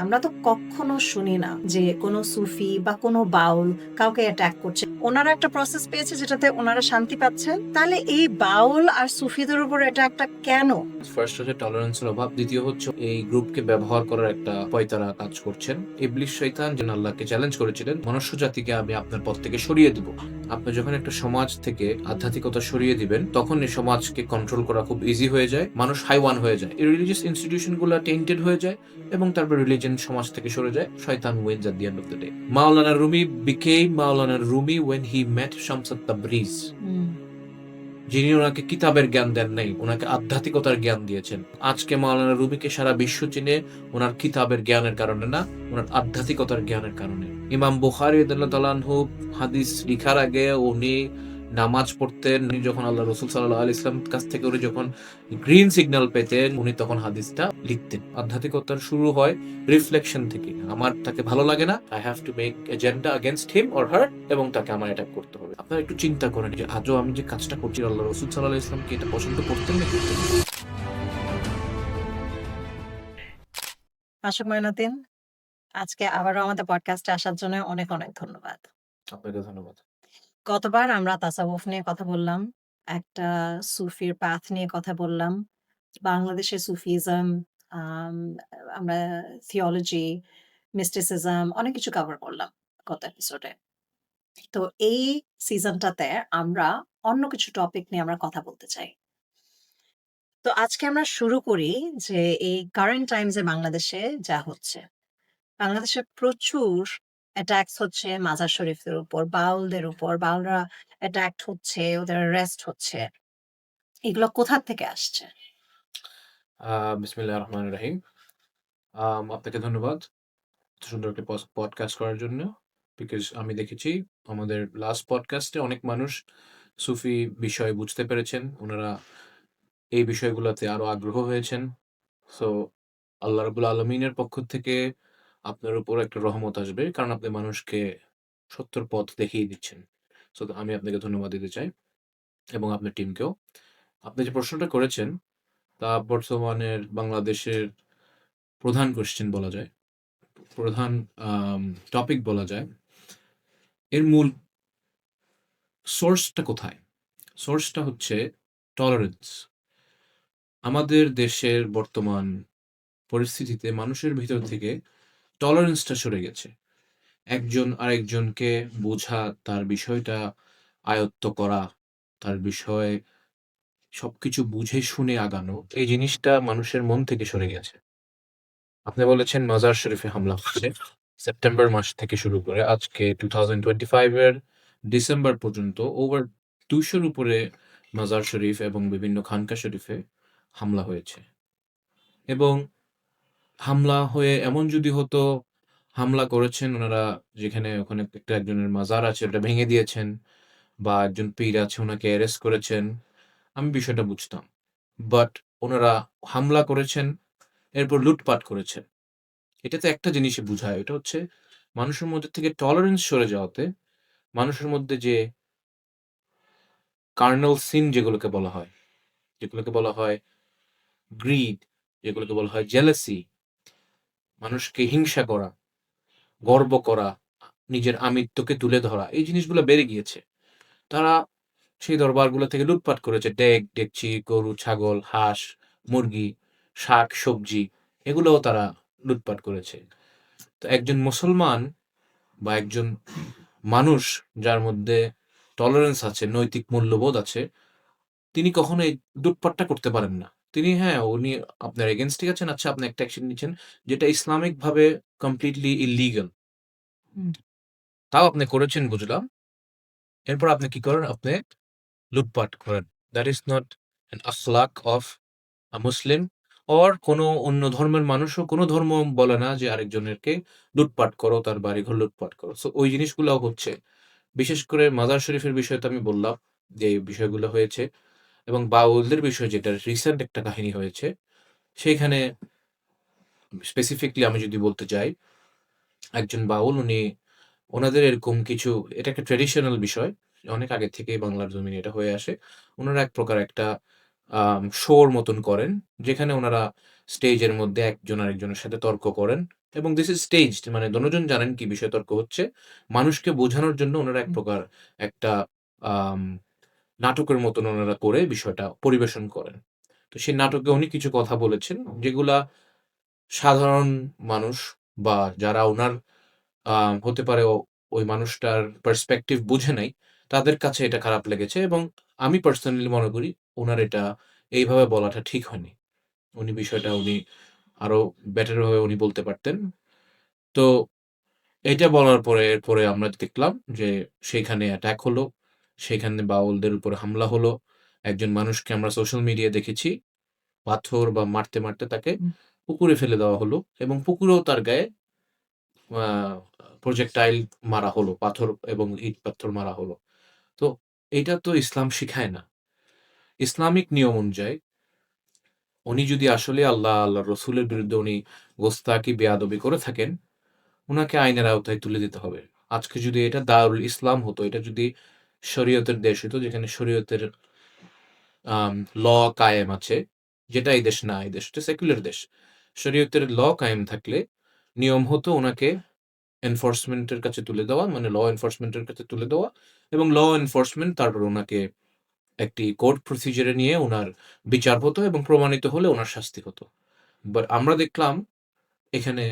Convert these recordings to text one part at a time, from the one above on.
আমরা তো কখনো শুনি না যে কোনো সুফি বা কোনো বাউল কাউকে অ্যাটাক করছে। ওনারা একটা প্রসেস পেয়েছে যেটাতে ওনারা শান্তি পাচ্ছেন। তাহলে এই বাউল আর সুফিদের উপর অ্যাটাকটা কেন? ফার্স্ট হচ্ছে টলারেন্সের অভাব, দ্বিতীয় হচ্ছে এই গ্রুপকে ব্যবহার করার একটা পয়তারা কাজ করছেন। ইবলিস শয়তান যেন আল্লাহকে চ্যালেঞ্জ করেছিলেন, মনুষ্য জাতিকে আমি আপনার পথ থেকে সরিয়ে দিব। আপনি যখন একটা সমাজ থেকে আধ্যাত্মিকতা সরিয়ে দিবেন, তখন এই সমাজকে কন্ট্রোল করা খুব ইজি হয়ে যায়, মানুষ হাইওয়ান হয়ে যায়, এই রিলিজিয়াস ইনস্টিটিউশন গুলো টেন্টেড হয়ে যায় এবং তারপর রিলিজিয়ন সমাজ থেকে সরে যায়। শয়তান wins at the end of the day. Maulana Rumi became Maulana Rumi when he met Shams Tabriz, যিনি ওনাকে কিতাবের জ্ঞান দেন নাই, ওনাকে আধ্যাত্মিকতার জ্ঞান দিয়েছেন। আজকে মাওলানা রুমিকে সারা বিশ্ব চিনে ওনার কিতাবের জ্ঞানের কারণে না, ওনার আধ্যাত্মিকতার জ্ঞানের কারণে। ইমাম বুখারী রাদিয়াল্লাহু আনহু হাদিস লিখার আগে উনি নামাজ পড়তেন। উনি যখন আল্লাহ রসুল সাল্লাল্লাহু আলাইহি ওয়াসাল্লাম কাছ থেকে উনি যখন গ্রিন সিগন্যাল পেতেন, উনি তখন হাদিসটা লিখতেন। আধ্যাত্মিকতার শুরু হয় রিফ্লেকশন থেকে। আমার তাকে ভালো লাগে না, I have to make agenda against him or her, এবং তাকে আমার অ্যাটাক করতে হবে। আপনারা একটু চিন্তা করেন যে আজও আমি যে কাজটা করছি, আল্লাহ রসুল সাল্লাল্লাহু আলাইহি ওয়াসাল্লাম কি এটা পছন্দ করতেন না করতেন না? আশিক মঈনুদ্দিন, আজকে আবারও আমাদের পডকাস্টে আসার জন্য অনেক অনেক ধন্যবাদ। আপনাকে ধন্যবাদ। গতবার আমরা তাসাউফ নিয়ে কথা বললাম, একটা সুফির পাথ নিয়ে কথা বললাম, বাংলাদেশের সুফিজম, আম আমরা থিওলজি, মিস্টিসিজম অনেক কিছু কভার করলাম গত এপিসোডে। তো এই সিজনটাতে আমরা অন্য কিছু টপিক নিয়ে আমরা কথা বলতে চাই। তো আজকে আমরা শুরু করি যে এই কারেন্ট টাইমস এ বাংলাদেশে যা হচ্ছে। বাংলাদেশে প্রচুর অ্যাটাকস হচ্ছে মাজার শরীফের উপর, বাউলদের উপর। বাউলরা অ্যাটাকড হচ্ছে, ওদের অ্যারেস্ট হচ্ছে। এগুলো কোথা থেকে আসছে? বিসমিল্লাহির রহমানির রহিম। আপনাকে ধন্যবাদ এত সুন্দর একটা পডকাস্ট করার জন্য। বিকজ আমি দেখেছি আমাদের লাস্ট পডকাস্টে অনেক মানুষ সুফি বিষয় বুঝতে পেরেছেন, ওনারা এই বিষয়গুলোতে আরো আগ্রহ হয়েছেন। সো আল্লাহ রাব্বুল আলামিনের পক্ষ থেকে আপনার উপর একটা রহমত আসবে, কারণ আপনি মানুষকে সত্যের পথ দেখিয়ে দিচ্ছেন। সো আমি আপনাকে ধন্যবাদ দিতে চাই এবং আপনার টিমকেও। আপনি যে প্রশ্নটা করেছেন তা বর্তমানের বাংলাদেশের প্রধান কোয়েশ্চেন বলা যায়, প্রধান টপিক বলা যায়। এর মূল সোর্সটা কোথায়? সোর্সটা হচ্ছে টলারেন্স। আমাদের দেশের বর্তমান পরিস্থিতিতে মানুষের ভিতর থেকে টলারেন্সটা সরে গেছে। একজন আরেকজনকে বোঝা, তার বিষয়টা আয়ত্ত করা, তার বিষয়ে সবকিছু বুঝে শুনে আগানো, এই জিনিসটা মানুষের মন থেকে সরে গেছে। আপনি বলেছেন মাজার শরীফে হামলা হচ্ছে। সেপ্টেম্বর মাস থেকে শুরু করে আজকে 2025 এর ডিসেম্বর পর্যন্ত ওভার 200 র উপরে মাজার শরীফ এবং বিভিন্ন খানকা শরীফে হামলা হয়েছে। এবং হামলা হয়ে এমন যদি হতো, হামলা করেছেন ওনারা যেখানে ওখানে একটা একজনের মাজার আছে ওটা ভেঙে দিয়েছেন, বা একজন পীর আছে ওনাকে অ্যারেস্ট করেছেন, আমি বিষয়টা বুঝতাম। বাট ওনারা হামলা করেছেন, এরপর লুটপাট করেছেন। এটাতে একটা জিনিসই বুঝায়, এটা হচ্ছে মানুষের মধ্যে থেকে টলারেন্স সরে যাওয়াতে, মানুষের মধ্যে যে কার্নাল সিন যেগুলোকে বলা হয়, যেগুলোকে বলা হয় গ্রিড, যেগুলোকে বলা হয় জেলাসি, মানুষকে হিংসা করা, গর্ব করা, নিজের আমিত্বকে তুলে ধরা, এই জিনিসগুলো বেড়ে গিয়েছে। তারা সেই দরবারগুলো থেকে লুটপাট করেছে। ডেক, ডেকচি, গরু, ছাগল, হাঁস, মুরগি, শাক, সবজি, এগুলোও তারা লুটপাট করেছে। তো একজন মুসলমান বা একজন মানুষ যার মধ্যে টলারেন্স আছে, নৈতিক মূল্যবোধ আছে, তিনি কখনো এই লুটপাটটা করতে পারেন না। তিনি, হ্যাঁ, উনি আপনার এগেইনস্ট এ আছেন, আচ্ছা আপনি একটা অ্যাকশন নিচ্ছেন যেটা ইসলামিকভাবে কমপ্লিটলি ইল্লিগাল। হুম। তাও আপনি করেছেন বুঝলাম। এরপর আপনি কি করেন? আপনি লুটপাট করেন। দ্যাট ইজ নট অ্যান আখলাক অফ আ মুসলিম, অর কোনো অন্য ধর্মের মানুষও, কোনো ধর্ম বলে না যে আরেকজনেরকে লুটপাট করো, তার বাড়িঘর লুটপাট করো। সো ওই জিনিসগুলাও হচ্ছে। বিশেষ করে মাজার শরীফের বিষয়ে তো আমি বললাম যে এই বিষয়গুলো হয়েছে, এবং বাউলদের বিষয়ে যেটা রিসেন্ট একটা কাহিনী হয়েছে, সেইখানে স্পেসিফিকলি আমি যদি বলতে চাই, একজন বাউল উনি ওনাদের এরকম কিছু, এটা একটা ট্র্যাডিশনাল বিষয়। অনেক আগে থেকেই বাংলার জমিনে এটা হয়ে আসে। উনারা এক প্রকার একটা শোর মতন করেন, যেখানে উনারা স্টেজের মধ্যে একজন আরেকজনের সাথে তর্ক করেন এবং দিস ইজ স্টেজড, মানে দনোজন জানেন কি বিষয় তর্ক হচ্ছে। মানুষকে বোঝানোর জন্য উনারা এক প্রকার একটা আম নাটকের মতন উনারা করে বিষয়টা পরিবেশন করেন। তো সেই নাটকে উনি কিছু কথা বলেছেন যেগুলা সাধারণ মানুষ বা যারা উনার হতে পারে ওই মানুষটার পার্সপেক্টিভ বুঝে নাই, তাদের কাছে এটা খারাপ লেগেছে এবং আমি পার্সোনালি মনে করি উনার এটা এইভাবে বলাটা ঠিক হয়নি। বিষয়টা আরো বেটার ভাবে উনি বলতে পারতেন। তো এইটা বলার পরে এরপরে আমরা দেখলাম যে সেইখানে অ্যাটাক হলো। সেখানে বাউলদের উপরে হামলা হলো। একজন মানুষকে আমরা সোশ্যাল মিডিয়ায় দেখেছি পাথর বা মারতে তাকে পুকুরে ফেলে দেওয়া হলো এবং পুকুরেও তার গায়ে আ প্রজেক্টাইল মারা হলো। পাথর এবং ইট পাথর মারা হলো। তো এইটা তো ইসলাম শিখায় না। ইসলামিক নিয়ম অনুযায়ী উনি যদি আসলে আল্লাহর রসুলের বিরুদ্ধে উনি গোস্তাকি, বেয়াদবি করে থাকেন, উনাকে আইনের আওতায় তুলে দিতে হবে। আজকে যদি এটা দারুল ইসলাম হতো, এটা যদি শরীয়তের দেশ হইতো, যেখানে শরীয়তের আম ল কায়েম আছে, যেটা এই দেশ না, এই দেশ হচ্ছে সেকুলার দেশ। শরীয়তের ল কায়েম থাকলে নিয়ম হতো উনাকে এনফোর্সমেন্ট এর কাছে তুলে দেওয়া, মানে ল এনফোর্সমেন্ট এর কাছে তুলে দেওয়া এবং ল এনফোর্সমেন্ট তারপর উনাকে একটি কোর্ট প্রসিজার এ নিয়ে উনার বিচার হতো এবং প্রমাণিত হলে উনার শাস্তি হতো। বাট আমরা দেখলাম এখানে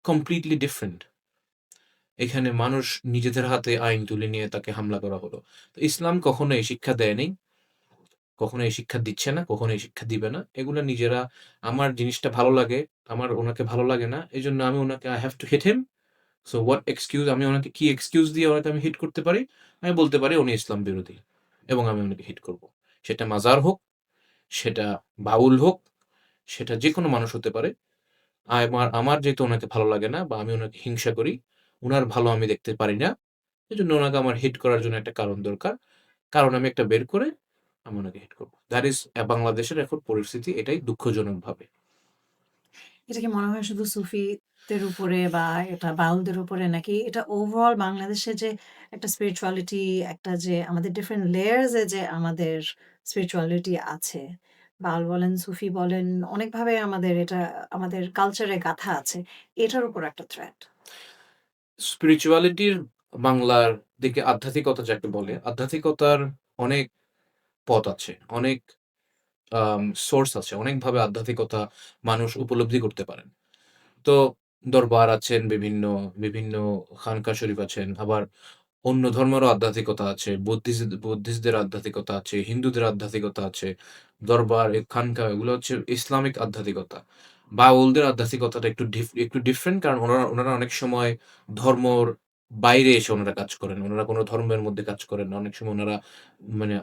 কমপ্লিটলি ডিফারেন্ট। এখানে মানুষ নিজেদের হাতে আইন তুলে নিয়ে তাকে হামলা করা হলো। তো ইসলাম কখনো এই শিক্ষা দেয় নাই, কখনো এই শিক্ষা দিচ্ছে না, কখনো এই শিক্ষা দিবে না। এগুলা নিজেরা আমার জিনিসটা ভালো লাগে, আমার উনাকে ভালো লাগে না। এজন্য আমি উনাকে I have to hit him. So what excuse, আমি ওনাকে কি এক্সকিউজ দিয়ে ওনাকে আমি হিট করতে পারি? আমি বলতে পারি উনি ইসলাম বিরোধী এবং আমি উনাকে হিট করব। সেটা মাজার হোক, সেটা বাউল হোক, সেটা যেকোনো মানুষ হতে পারে। আমার যেহেতু উনাকে ভালো লাগে না বা আমি উনাকে হিংসা করি, উনার ভালো আমি দেখতে পারি না। এজন্য উনাকে আমার হিট করার জন্য একটা কারণ দরকার। কারণ আমি একটা বের করে আমি উনাকে হিট করব। দ্যাট ইস বাংলাদেশের এখন পরিস্থিতি, এটাই দুঃখজনকভাবে। এটা কি মনে হয় শুধু সুফিদের উপরে বা এটা বাউলদের উপরে নাকি এটা ওভারঅল বাংলাদেশে যে একটা স্পিরিচুয়ালিটি একটা যে আমাদের ডিফারেন্ট লেয়ার্স এ যে আমাদের স্পিরিচুয়ালিটি আছে। বাউল বলেন, সুফি বলেন অনেকভাবে আমাদের এটা আমাদের কালচারে গাঁথা আছে। এটার উপর একটা থ্রেট। স্পিরিচুয়ালিটির বাংলার দিকে আধ্যাত্মিকতা যাকে বলে, আধ্যাত্মিকতার অনেক পথ আছে। অনেক সোর্স আছে। অনেকভাবে আধ্যাত্মিকতা মানুষ উপলব্ধি করতে পারেন। তো দরবার আছেন, বিভিন্ন খানকা শরীফ আছেন। আবার অন্য ধর্মেরও আধ্যাত্মিকতা আছে। বুদ্ধিস্টদের আধ্যাত্মিকতা আছে, হিন্দুদের আধ্যাত্মিকতা আছে। দরবার, খানকা এগুলো হচ্ছে ইসলামিক আধ্যাত্মিকতা। বাউলদের আধ্যাত্মিকতাটা একটু ডিফারেন্ট, কারণ উনারা অনেক সময় ধর্মর বাইরে এসে উনারা কাজ করেন। উনারা কোন ধর্মের মধ্যে কাজ করেন না। অনেক সময় উনারা মানে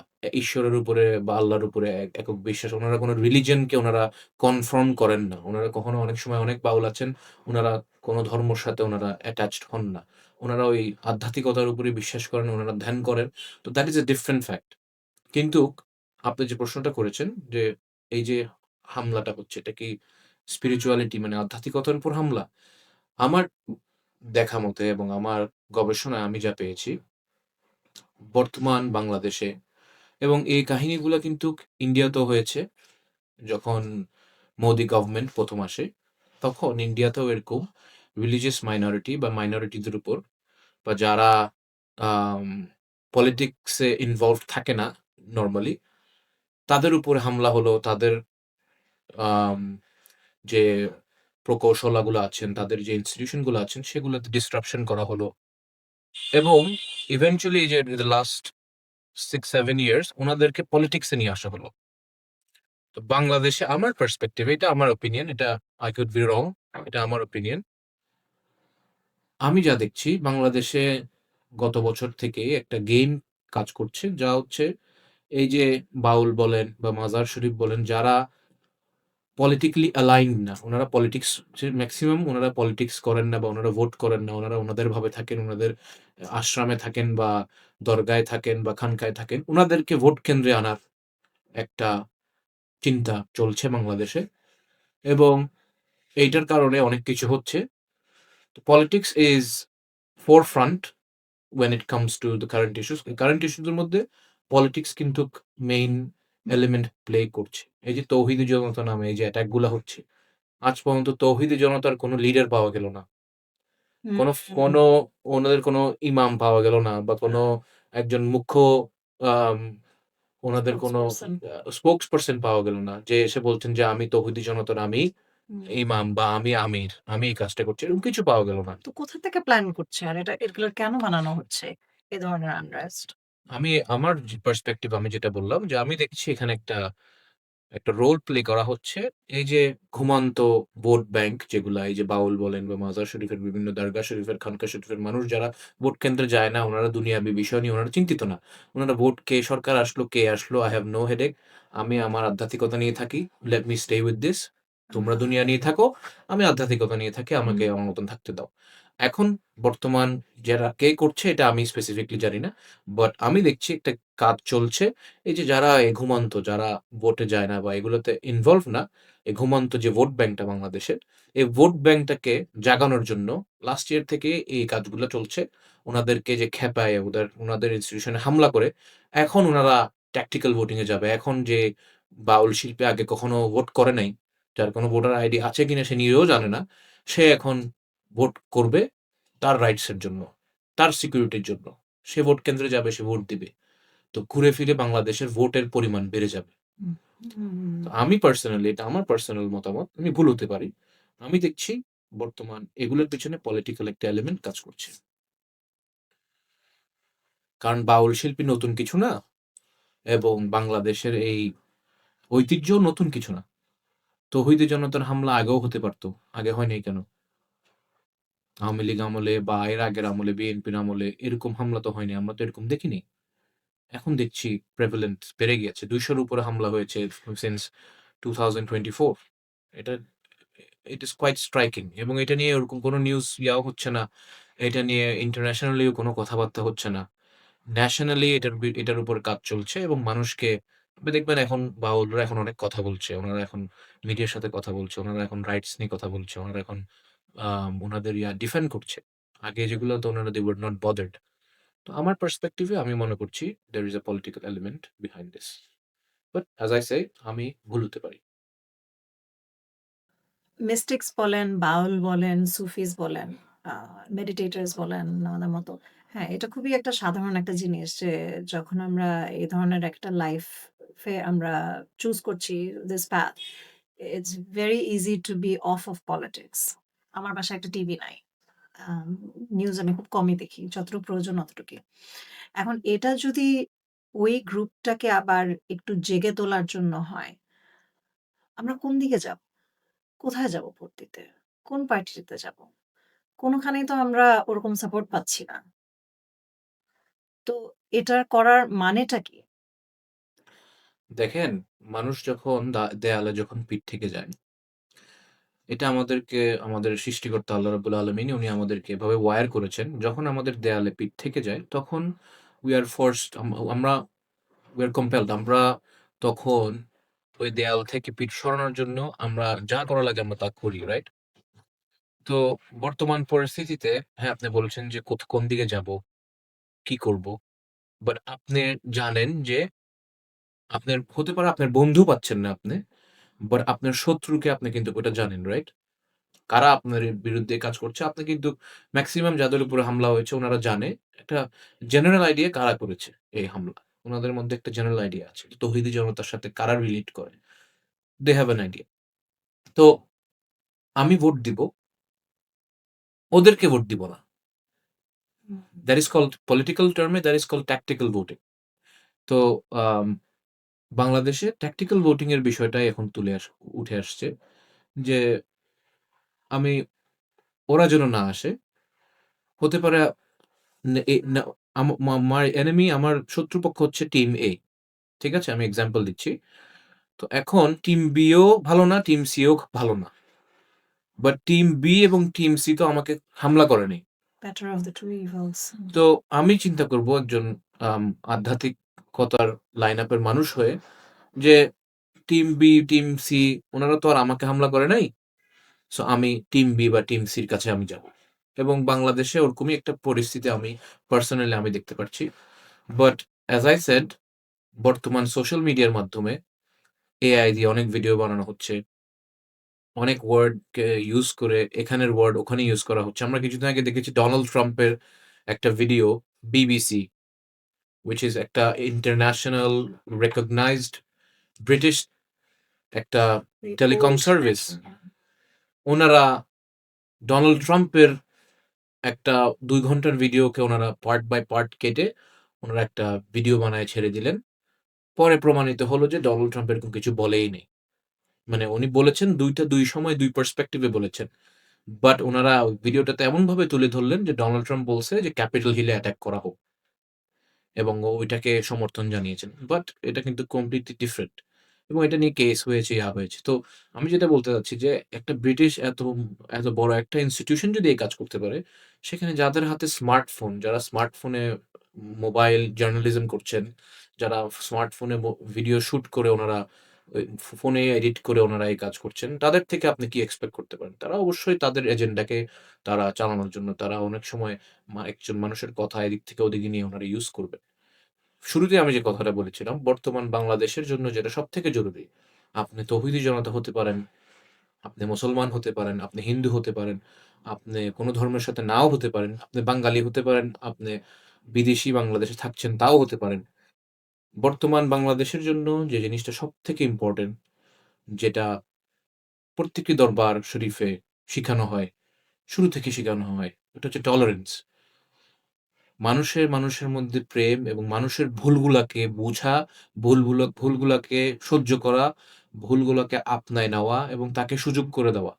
ঈশ্বরের উপরে বা আল্লাহর উপরে একক বিশ্বাস, উনারা কোন রিলিজিয়নকে উনারা কনফার্ম করেন না। উনারা কখনো অনেক সময় অনেক বাউল আছেন, উনারা কোন ধর্মর সাথে উনারা অ্যাটাচড হন না। উনারা ওই আধ্যাত্মিকতার উপরে বিশ্বাস করেন, উনারা ধ্যান করেন। তো that is a different fact. কিন্তু আপনি যে প্রশ্নটা করেছেন যে, এই যে হামলাটা হচ্ছে এটা কি স্পিরিচুয়ালিটি মানে আধ্যাত্মিকতার উপর হামলা? আমার দেখা মতে এবং আমার গবেষণায় আমি যা পেয়েছি, বর্তমান বাংলাদেশে এবং এই কাহিনীগুলা কিন্তু ইন্ডিয়াতেও হয়েছে। যখন মোদি গভর্নমেন্ট ১ম আসে, তখন ইন্ডিয়াতেও এরকম রিলিজিয়াস মাইনরিটি বা মাইনরিটিদের উপর বা যারা আম পলিটিক্সে ইনভলভড থাকে না নরমালি, তাদের উপরে হামলা হলো। তাদের আম যে প্রকৌশলাগুলো আছেন, তাদের যে ইনস্টিটিউশন গুলো আছেন, সেগুলোতে ডিসরাপশন করা হলো। এবং ইভেনচুয়ালি এই যে দ্যা লাস্ট 6-7 ইয়ার্স উনাদেরকে পলিটিক্স এ নিয়ে আসা হলো। তো বাংলাদেশে আমার পার্সপেক্টিভ, এটা আমার ওপিনিয়ন, এটা I could be wrong, এটা আমার ওপিনিয়ন। আমি যা দেখছি বাংলাদেশে গত বছর থেকে একটা গেম কাজ করছে, যা হচ্ছে এই যে বাউল বলেন বা মাজার শরীফ বলেন, যারা পলিটিক্যালি অ্যালাইনড না, উনারা পলিটিক্স যে মেক্সিমাম উনারা পলিটিক্স করেন না বা উনারা ভোট করেন না। উনারা উনাদের ভাবে থাকেন, উনাদের আশ্রমে থাকেন বা দরগায় থাকেন বা খানকায় থাকেন। উনাদেরকে ভোট কেন্দ্রে আনার একটা চিন্তা চলছে বাংলাদেশে এবং এইটার কারণে অনেক কিছু হচ্ছে। Politics is forefront when it comes to the current issues. Current issues এর মধ্যে পলিটিক্স কিন্তু মেইন এলিমেন্ট প্লে করছে। এই যে তৌহিদি জনতা নামে এই যে অ্যাটাক গুলা হচ্ছে, আজ পর্যন্ত তৌহিদি জনতার কোনো লিডার পাওয়া গেল না। হুম, কোনো হুম। কোনো ওনাদের কোনো ইমাম পাওয়া গেল না বা কোনো একজন মুখ্য আম ওনাদের কোনো স্পোকসপারসন। স্পোকস পারসন পাওয়া গেল না। যে এসে বলছেন যে, "আমি তৌহিদি জনতার আমি হুম। ইমাম বা আমি আমির। আমি এই কাজটা করছি।" এরকম কিছু পাওয়া গেল না। তো কোথা থেকে প্ল্যান করছে? আর এগুলো কেন বানানো হচ্ছে? এ ধরনের আনরেস্ট? আমি আমার যে পার্সপেক্টিভ আমি যেটা বললাম যে, আমি দেখছি এখানে একটা রোল প্লে করা হচ্ছে। এই যে ঘুমান্ত ভোট ব্যাংক যেগুলা এই যে বাউল বলেন বা মাজার শরীফের বিভিন্ন দরগা শরীফের, খানকা শরীফের মানুষ যারা ভোট কেন্দ্রে যায় না, উনারা দুনিয়াবি বিষয় নিয়ে উনারা চিন্তিত না। উনারা ভোট কে সরকার আসলো, কে আসলো, I have no headache. আমি আমার আধ্যাত্মিকতা নিয়ে থাকি। Let me stay with this. তোমরা দুনিয়া নিয়ে থাকো, আমি আধ্যাত্মিকতা নিয়ে থাকি। আমাকে হুম, আমার মতন থাকতে দাও। এখন বর্তমান যারা কে করছে এটা আমি স্পেসিফিকলি জানি না। বাট আমি দেখছি একটা কাজ চলছে। এই যে যারা এই ঘুমান্ত, যারা ভোটে যায় না বা এগুলোতে ইনভলভ না, এই ঘুমান্ত যে ভোট ব্যাংকটা বাংলাদেশের, এই ভোট ব্যাংকটাকে জাগানোর জন্য লাস্ট ইয়ার থেকে এই কাজগুলো চলছে। উনাদেরকে যে খেপায় উনাদের ইনস্টিটিউশনে হামলা করে, এখন উনারা ট্যাকটিক্যাল ভোটিং এ যাবে। এখন যে বাউল শিল্পী আগে কখনো ভোট করে নাই, যার কোনো ভোটার আইডি আছে কিনা সে নিজেও জানে না, সে এখন ভোট করবে তার রাইটস এর জন্য, তার সিকিউরিটির জন্য। সে ভোট কেন্দ্রে যাবে, সে ভোট দিবে। তো ঘুরে ফিরে বাংলাদেশের ভোটের পরিমাণ বেড়ে যাবে। হুম, হুম। তো আমি পার্সোনালি এটা আমার পার্সোনাল মতামত। আমি ভুল হতে পারি। আমি দেখছি বর্তমান এগুলোর পেছনে পলিটিক্যাল একটা এলিমেন্ট কাজ করছে। কারণ বাউল শিল্পী নতুন কিছু না এবং বাংলাদেশের এই ঐতিহ্যও নতুন কিছু না। তৌহিদি জনতার হামলা আগেও হতে পারত। আগে হয় নাই কেন? আওয়ামী লীগ আমলে বা এর আগের আমলে, বিএনপির আমলে এরকম হামলা তো হয়নি। আমরা তো এরকম দেখিনি। এখন দেখছি প্রেভ্যালেন্স বেড়ে গিয়েছে। ২০০ র উপরে হামলা হয়েছে সিন্স 2024 এটা ইট ইস কোয়াইট স্ট্রাইকিং এবং এটা নিয়ে ওরকম কোনো নিউজ ইয়াও হচ্ছে না। এটা নিয়ে ইন্টারন্যাশনালিও কোনো কথাবার্তা হচ্ছে না। ন্যাশনালি এটার উপর কাজ চলছে এবং মানুষকে আপনি দেখবেন এখন বাউলরা এখন অনেক কথা বলছে। উনারা এখন মিডিয়ার সাথে কথা বলছে। উনারা এখন রাইটস নিয়ে কথা বলছে। উনারা এখন উনাদের ডিফেন্ড করছে। আগে যেগুলো তো উনারা they were not bothered. তো আমার পার্সপেক্টিভ এ আমি মনে করছি there is a political element behind this. But as I say আমি ভুল হতে পারি। মিস্টিক্স বলেন, বাউল বলেন, সুফিজ বলেন, আ মেডিটেটরস বলেন আমাদের মতো। হ্যাঁ, এটা খুবই একটা সাধারণ একটা জিনিস যে যখন আমরা এই ধরনের একটা লাইফ এ আমরা চুজ করছি this path, it's very easy to be off off politics. আমার বাসায় একটা টিভি নাই। আম নিউজ আমি খুব কমই দেখি। যতটুকু প্রয়োজন অতটুকুই। এখন এটা যদি ওই গ্রুপটাকে আবার একটু জেগে তোলার জন্য হয়, আমরা কোন দিকে যাব? কোথায় যাব ভোট দিতে? কোন পার্টিতে যাব? কোনখানেই তো আমরা ওরকম সাপোর্ট পাচ্ছি না। তো এটা করার মানেটা কি? দেখেন মানুষ যখন দেয়ালে যখন পিঠ থেকে যায়, এটা আমাদেরকে আমাদের সৃষ্টিকর্তা আল্লাহ রাব্বুল আলামিন উনি আমাদেরকে এভাবে ওয়্যার করেছেন। যখন আমাদের দেয়ালে পিঠ থেকে যায় তখন we are forced আমরা we are compelled আমরা তখন ওই দেয়াল থেকে পিঠ সরানোর জন্য আমরা যা করা লাগে আমরা তা করি, রাইট? তো বর্তমান পরিস্থিতিতে হ্যাঁ, আপনি বলছেন যে কোন দিকে যাবো, কি করব? বাট আপনি জানেন যে আপনার হতে পারে আপনার বন্ধু পাচ্ছেন না আপনি। বাট আপনার শত্রুকে আপনি কিন্তু ওটা জানেন, রাইট? কারা আপনার বিরুদ্ধে কাজ করছে আপনি কিন্তু মেক্সিমাম যাদের উপরে হামলা হয়েছে উনারা জানে একটা জেনারেল আইডিয়া কারা করেছে এই হামলা। উনাদের মধ্যে একটা জেনারেল আইডিয়া আছে। তৌহিদি জনতার সাথে কারা রিলেট করে। They have an idea. তো আমি ভোট দিব, ওদেরকে ভোট দিব না। Hmm, that is called political টার্মে that is called tactical voting. তো আম বাংলাদেশে ট্যাকটিক্যাল ভোটিং এর বিষয়টাই এখন উঠে আসছে যে আমি ওরা যেন না আসে। হতে পারে নে এ না আম মা মাই এনিমি আমার শত্রুপক্ষ হচ্ছে টিম A ঠিক আছে? আমি এক্সাম্পল দিচ্ছি। তো এখন টিম B ও ভালো না, টিম C ও ভালো না। বাট টিম B এবং টিম C তো আমাকে হামলা করেনি। Better of the two evils. তো আমি চিন্তা করব একজন আম আধ্যাত্মিকতার লাইন আপ এর মানুষ হয়ে যে টিম B, টিম C উনারা তো আর আমাকে হামলা করে নাই। সো আমি টিম B বা টিম C র কাছে আমি যাব। এবং বাংলাদেশে ওরকমই একটা পরিস্থিতি আমি পার্সোনালি আমি দেখতে পারছি। বাট অ্যাজ I said বর্তমান সোশ্যাল মিডিয়ার মাধ্যমে এআই দিয়ে অনেক ভিডিও বানানো হচ্ছে। অনেক ওয়ার্ডকে ইউজ করে এখানের ওয়ার্ড ওখানে ইউজ করা হচ্ছে। আমরা কিছুদিন আগে দেখেছি ডোনাল্ড ট্রাম্পের একটা ভিডিও বিবিসি, which is একটা ইন্টারন্যাশনাল রিকগনাইজড ব্রিটিশ একটা টেলিকম রিপোর্ট সার্ভিস। নাকি? ওনারা ডোনাল্ড ট্রাম্পের একটা ২ ঘন্টার ভিডিওকে ওনারা পার্ট বাই পার্ট কেটে ওনারা একটা ভিডিও বানায় ছেড়ে দিলেন। পরে প্রমাণিত হলো যে ডোনাল্ড ট্রাম্প এরকম কিছু বলেই নেই। মানে উনি বলেছেন ২ টা ২ সময় ২ পার্সপেক্টিভ এ বলেছেন। বাট উনারা ওই ভিডিওটাতে এমনভাবে তুলে ধরলেন যে ডোনাল্ড ট্রাম্প বলছে যে ক্যাপিটল হিলে অ্যাটাক করা হোক এবং ও ওইটাকে সমর্থন জানিয়েছেন। বাট এটা কিন্তু কমপ্লিটলি ডিফারেন্ট এবং এটা নিয়ে কেস হয়েছে, ইয়া হয়েছে। তো আমি যেটা বলতে চাচ্ছি যে একটা ব্রিটিশ এত বড় একটা ইনস্টিটিউশন যদি এই কাজ করতে পারে, সেখানে যাদের হাতে স্মার্টফোন, যারা স্মার্টফোনে মোবাইল জার্নালিজম করছেন, যারা স্মার্টফোনে ভিডিও শুট করে ওনারা ওই ফোনে এডিট করে ওনারা এই কাজ করছেন, তাদের থেকে আপনি কি এক্সপেক্ট করতে পারেন? তারা অবশ্যই তাদের এজেন্ডাকে তারা চালানোর জন্য তারা অনেক সময় একজন মানুষের কথা এদিক থেকে ওদিকে নিয়ে ওনারা ইউজ করবে। শুরুতেই আমি যে কথাটা বলেছিলাম, বর্তমান বাংলাদেশের জন্য যেটা সবথেকে জরুরি, আপনি তৌহিদি জনতা হতে পারেন, আপনি মুসলমান হতে পারেন, আপনি হিন্দু হতে পারেন, আপনি কোন ধর্মের সাথে নাও হতে পারেন, আপনি বাঙালি হতে পারেন, আপনি বিদেশী বাংলাদেশে থাকছেন তাও হতে পারেন। বর্তমান বাংলাদেশের জন্য যে জিনিসটা সবথেকে ইম্পোর্টেন্ট, যেটা প্রত্যেকটি দরবার শরীফে শিখানো হয়, শুরু থেকে শিখানো হয়, ওটা হচ্ছে টলারেন্স। মানুষের মধ্যে প্রেম এবং মানুষের ভুলগুলাকে বুঝা, ভুলগুলাকে সহ্য করা, ভুলগুলাকে আপনায় নেওয়া এবং তাকে সুযোগ করে দেওয়া।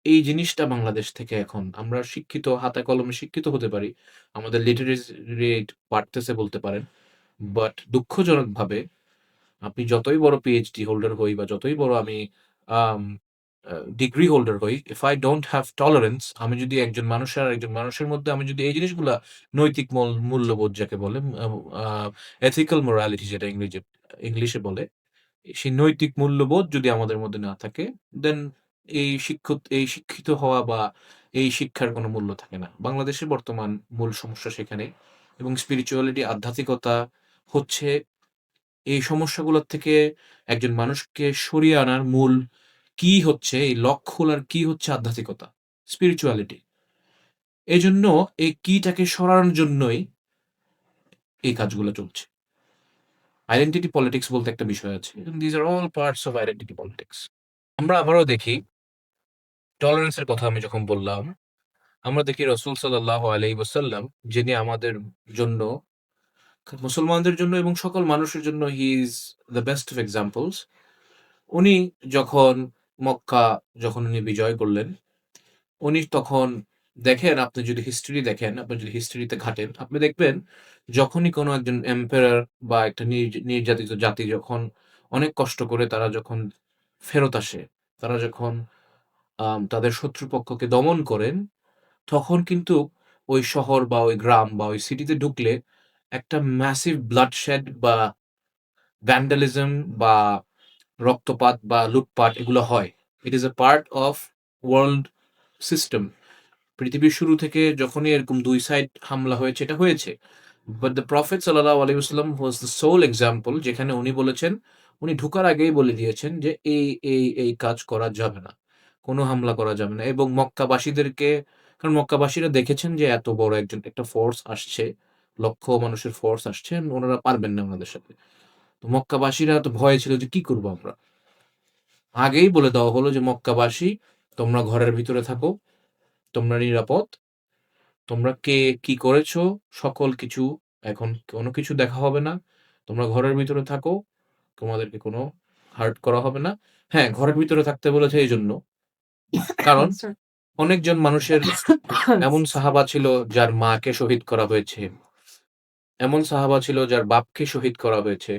এই জিনিসটা বাংলাদেশ থেকে এখন আমরা শিক্ষিত, হাতে কলমে শিক্ষিত হতে পারি। আমাদের লিটারেসি রেট বাড়তেছে বলতে পারেন। বাট দুঃখজনকভাবে আপনি যতই বড় পিএইচডি হোল্ডার হই বা যতই বড় আমি আম ডিগ্রি হোল্ডার হই, if I don't have tolerance, আমি যদি একজন মানুষের আরেকজন মানুষের মধ্যে আমি যদি এই জিনিসগুলা নৈতিক মূল্যবোধ যাকে বলে এথিক্যাল মোরালিটি যেটা ইংলিশে বলে, সেই নৈতিক মূল্যবোধ যদি আমাদের মধ্যে না থাকে, দেন এই শিক্ষিত হওয়া বা এই শিক্ষার কোনো মূল্য থাকে না। বাংলাদেশের বর্তমান মূল সমস্যা সেখানেই এবং স্পিরিচুয়ালিটি, আধ্যাত্মিকতা হচ্ছে এই সমস্যাগুলোর থেকে একজন মানুষকে সরিয়ে আনার মূল কি হচ্ছে, এই লক্ষ্যর কি হচ্ছে আধ্যাত্মিকতা, স্পিরিচুয়ালিটি। এজন্য এই কিটাকে সরানোর জন্যই এই কাজগুলো চলছে। আইডেন্টিটি পলিটিক্স বলতে একটা বিষয় আছে। This are all parts of identity politics. আমরা আবারও দেখি টলারেন্স এর কথা আমি যখন বললাম, আমরা দেখি রাসূল সাল্লাল্লাহু আলাইহি ওয়াসাল্লাম যিনি আমাদের জন্য, মুসলমানদের জন্য এবং সকল মানুষের জন্য he is the best of examples. উনি যখন মক্কা উনি বিজয় করলেন, উনি তখন দেখেন, আপনি যদি হিস্ট্রি দেখেন, আপনি যদি হিস্ট্রিতে ঘাটেন, আপনি দেখবেন যখনই কোনো একজন এম্পারার বা একটা নির্যাতিত জাতি যখন অনেক কষ্ট করে তারা যখন ফেরত আসে, তারা যখন তাদের শত্রুপক্ষকে দমন করেন, তখন কিন্তু ওই শহর বা ওই গ্রাম বা ওই সিটিতে ঢুকলে একটা ম্যাসিভ ব্লাডশেড বা ভ্যান্ডালিজম বা রক্তপাত বা লুটপাট এগুলো হয়। It is a part of world system. পৃথিবীর শুরু থেকে যখনই এরকম ২ সাইড হামলা হয়েছে, এটা হয়েছে। বাট দ্য প্রফেট সাল্লাল্লাহু আলাইহি ওয়াসাল্লাম ওয়াজ দ্য সোল এক্সাম্পল, যেখানে উনি বলেছেন, উনি ঢুকার আগেই বলে দিয়েছেন যে এই কাজ করা যাবে না। কোন হামলা করা যাবে না এবং মক্কাবাসীদেরকে, কারণ মক্কাবাসীরা দেখেছেন যে এত বড় একটা ফোর্স আসছে, লক্ষ মানুষের ফোর্স আসছে, ওনারা পারবেন না উনাদের সাথে। তো মক্কাবাসীরা তো ভয়ে ছিল যে কি করব আমরা? আগেই বলে দেওয়া হলো যে মক্কাবাসী, তোমরা ঘরের ভিতরে থাকো, তোমরা নিরাপদ। তোমরা কে কি করেছো সকল কিছু এখন কোন কিছু দেখা হবে না। তোমরা ঘরের ভিতরে থাকো। তোমাদেরকে কোন হার্ট করা হবে না। হ্যাঁ, ঘরের ভিতরে থাকতে বলেছে এইজন্য। কারণ সরি। অনেকজন মানুষের এমন সাহাবা ছিল যার মাকে শহীদ করা হয়েছে। এমন সাহাবা ছিল যার বাপকে শহীদ করা হয়েছে।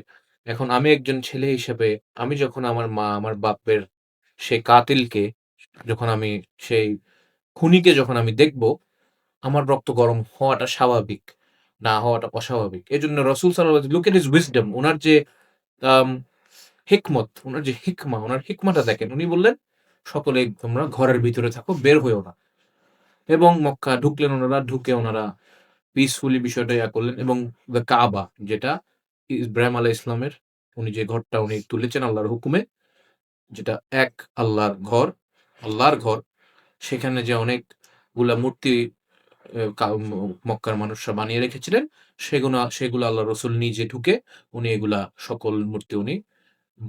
এখন আমি একজন ছেলে হিসেবে আমি যখন আমার মা, আমার বাপের সেই কাতিলকে যখন আমি সেই খুনিকে যখন আমি দেখব, আমার রক্ত গরম হওয়াটা স্বাভাবিক, না হওয়াটা অস্বাভাবিক। এজন্য রাসূল সাল্লাল্লাহু আলাইহি ওয়াসাল্লাম, লুক এট হিস উইসডম, উনার যে আম হিকমত, উনার যে হিকমা, উনার হিকমাটা দেখেন। উনি বললেন, "সকলেই তোমরা ঘরের ভিতরে থাকো, বের হইও না।" এবং মক্কা ঢুকলেন উনারা, ঢুকে উনারা পিসফুলি বিষয়টা করলেন এবং দ্যা কাবা, যেটা ইব্রাহিম আলাইহিস সালামের, উনি যে ঘরটা উনি তুলেছেন আল্লাহর হুকুমে, যেটা এক আল্লাহর ঘর, সেখানে যে অনেকগুলা মূর্তি মক্কার মানুষরা বানিয়ে রেখেছিলেন, সেগুলো আল্লাহ রসুল নিজে ঢুকে উনি এগুলা সকল মূর্তি উনি